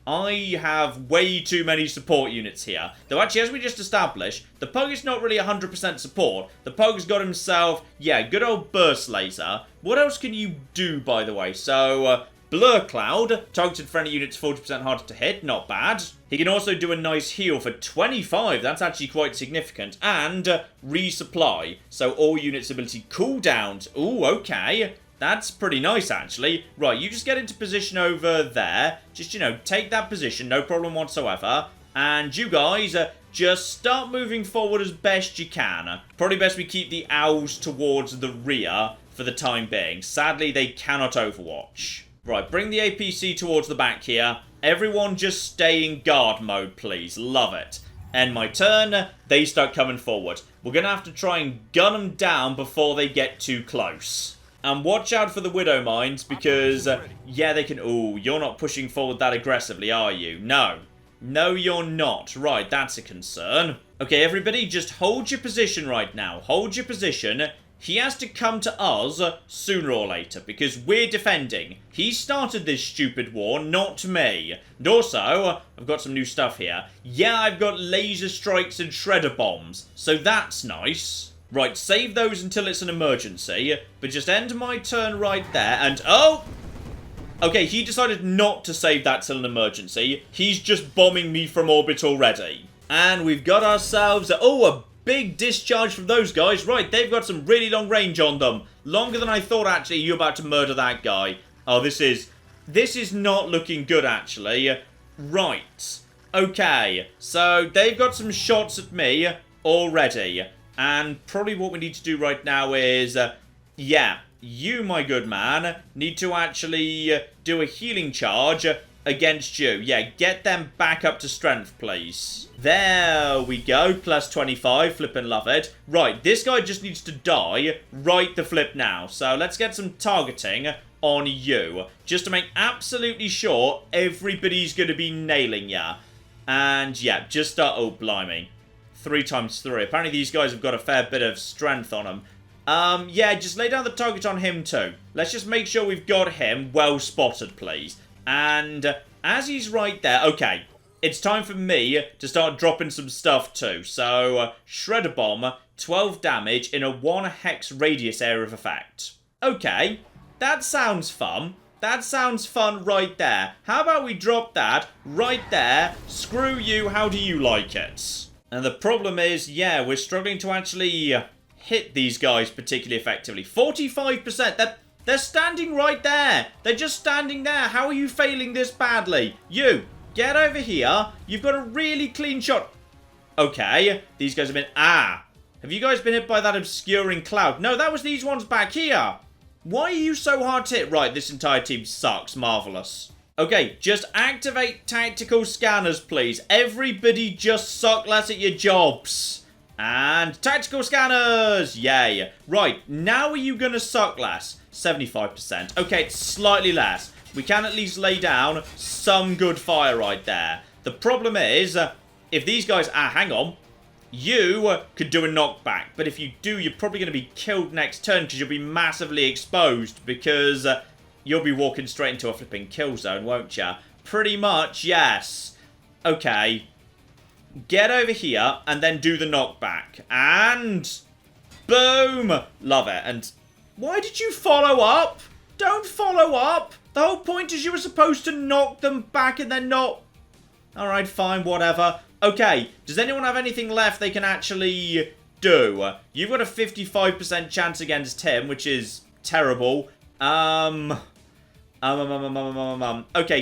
I have way too many support units here. Though actually, as we just established, the Pug is not really 100% support. The Pug's got himself, yeah, good old burst laser. What else can you do, by the way? So, Blur Cloud, targeted friendly units 40% harder to hit, not bad. He can also do a nice heal for 25, that's actually quite significant. And resupply, so all units' ability cooldowns. Ooh, okay. That's pretty nice, actually. Right, you just get into position over there. Just, you know, take that position, no problem whatsoever. And you guys, just start moving forward as best you can. Probably best we keep the owls towards the rear for the time being. Sadly, they cannot overwatch. Right, bring the APC towards the back here. Everyone just stay in guard mode, please. Love it. End my turn. They start coming forward. We're going to have to try and gun them down before they get too close. And watch out for the Widow Mines because, yeah, they can... Ooh, you're not pushing forward that aggressively, are you? No. No, you're not. Right, that's a concern. Okay, everybody, just hold your position right now. Hold your position. He has to come to us sooner or later, because we're defending. He started this stupid war, not me. And also, I've got some new stuff here. Yeah, I've got laser strikes and shredder bombs, so that's nice. Right, save those until it's an emergency, but just end my turn right there, and oh! Okay, he decided not to save that till an emergency. He's just bombing me from orbit already. And we've got ourselves, oh, a big discharge from those guys. Right, they've got some really long range on them. Longer than I thought, actually. You're about to murder that guy. Oh, this is not looking good, actually. Right. Okay. So, they've got some shots at me already. And probably what we need to do right now is, yeah, you, my good man, need to actually do a healing charge against you. Yeah, get them back up to strength, please. There we go. Plus 25. Flippin' love it. Right, this guy just needs to die right the flip now. So let's get some targeting on you. Just to make absolutely sure everybody's going to be nailing ya. And yeah, just start... Oh, blimey. 3 times 3. Apparently these guys have got a fair bit of strength on them. Yeah, just lay down the target on him too. Let's just make sure we've got him well spotted, please. And as he's right there... Okay, it's time for me to start dropping some stuff too. So, Shredder Bomb, 12 damage in a 1 hex radius area of effect. Okay, that sounds fun. That sounds fun right there. How about we drop that right there? Screw you, how do you like it? And the problem is, yeah, we're struggling to actually hit these guys particularly effectively. 45%, they're standing right there. They're just standing there. How are you failing this badly? You, get over here. You've got a really clean shot. Okay, these guys have been... Have you guys been hit by that obscuring cloud? No, that was these ones back here. Why are you so hard to hit? Right, this entire team sucks. Marvellous. Okay, just activate tactical scanners, please. Everybody just suck less at your jobs. And tactical scanners! Yay. Right, now are you going to suck less? 75%. Okay, it's slightly less. We can at least lay down some good fire right there. The problem is, if these guys... hang on. You could do a knockback, but if you do, you're probably going to be killed next turn because you'll be massively exposed because you'll be walking straight into a flipping kill zone, won't you? Pretty much, yes. Okay. Get over here and then do the knockback. And... boom! Love it. And why did you follow up? Don't follow up! The whole point is you were supposed to knock them back and then not... Alright, fine, whatever. Okay, does anyone have anything left they can actually do? You've got a 55% chance against him, which is terrible. Okay,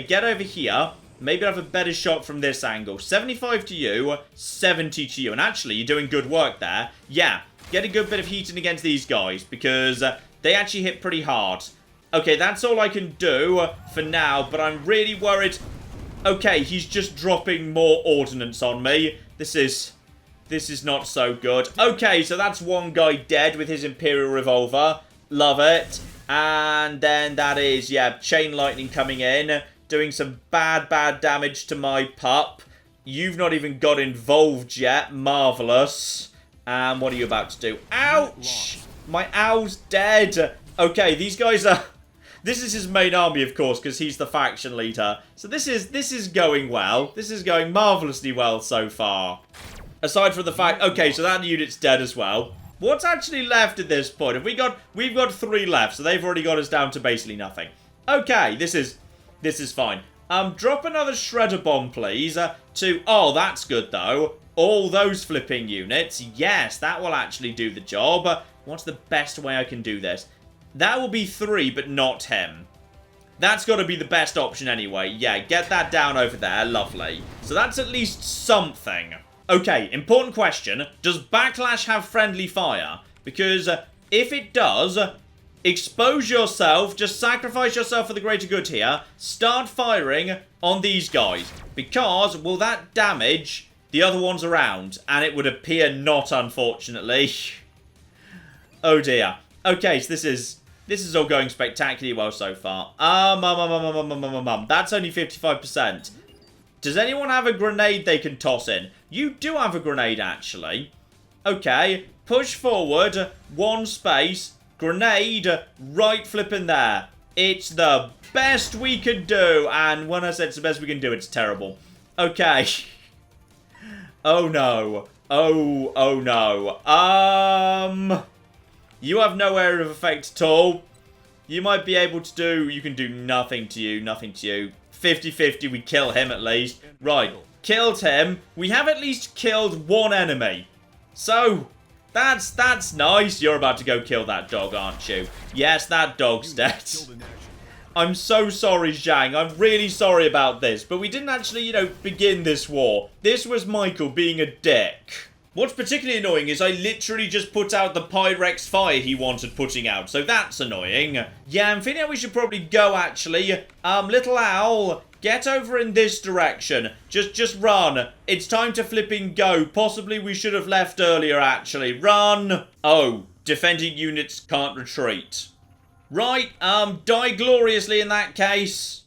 get over here. Maybe I'll have a better shot from this angle. 75 to you, 70 to you. And actually, you're doing good work there. Yeah, get a good bit of heating against these guys, because they actually hit pretty hard. Okay, that's all I can do for now, but I'm really worried... Okay, he's just dropping more ordnance on me. This is not so good. Okay, so that's one guy dead with his Imperial Revolver. Love it. And then that is, yeah, Chain Lightning coming in. Doing some bad damage to my pup. You've not even got involved yet. Marvellous. And what are you about to do? Ouch! My owl's dead. Okay, these guys are... This is his main army, of course, because he's the faction leader. So this is going well. This is going marvellously well so far. Aside from the fact... Okay, so that unit's dead as well. What's actually left at this point? We've got 3 left, so they've already got us down to basically nothing. Okay, this is fine. Drop another Shredder Bomb, please, to... Oh, that's good, though. All those flipping units. Yes, that will actually do the job. What's the best way I can do this? That will be 3, but not him. That's got to be the best option anyway. Yeah, get that down over there. Lovely. So that's at least something. Okay, important question. Does Backlash have friendly fire? Because if it does, expose yourself. Just sacrifice yourself for the greater good here. Start firing on these guys. Because, will that damage the other ones around? And it would appear not, unfortunately. Oh dear. Okay, so this is all going spectacularly well so far. That's only 55%. Does anyone have a grenade they can toss in? You do have a grenade, actually. Okay, push forward, 1 space, grenade, right flipping there. It's the best we can do, and when I said it's the best we can do, it's terrible. Okay. Oh no. Oh no. You have no area of effect at all. You might be able to do... You can do nothing to you. Nothing to you. 50-50. We kill him at least. Right. Killed him. We have at least killed 1 enemy. So, that's nice. You're about to go kill that dog, aren't you? Yes, that dog's dead. I'm so sorry, Zhang. I'm really sorry about this. But we didn't actually, begin this war. This was Michael being a dick. What's particularly annoying is I literally just put out the Pyrex fire he wanted putting out, so that's annoying. Yeah, I'm feeling we should probably go, actually. Little Owl, get over in this direction. Just run. It's time to flipping go. Possibly we should have left earlier, actually. Run! Oh, defending units can't retreat. Right, die gloriously in that case.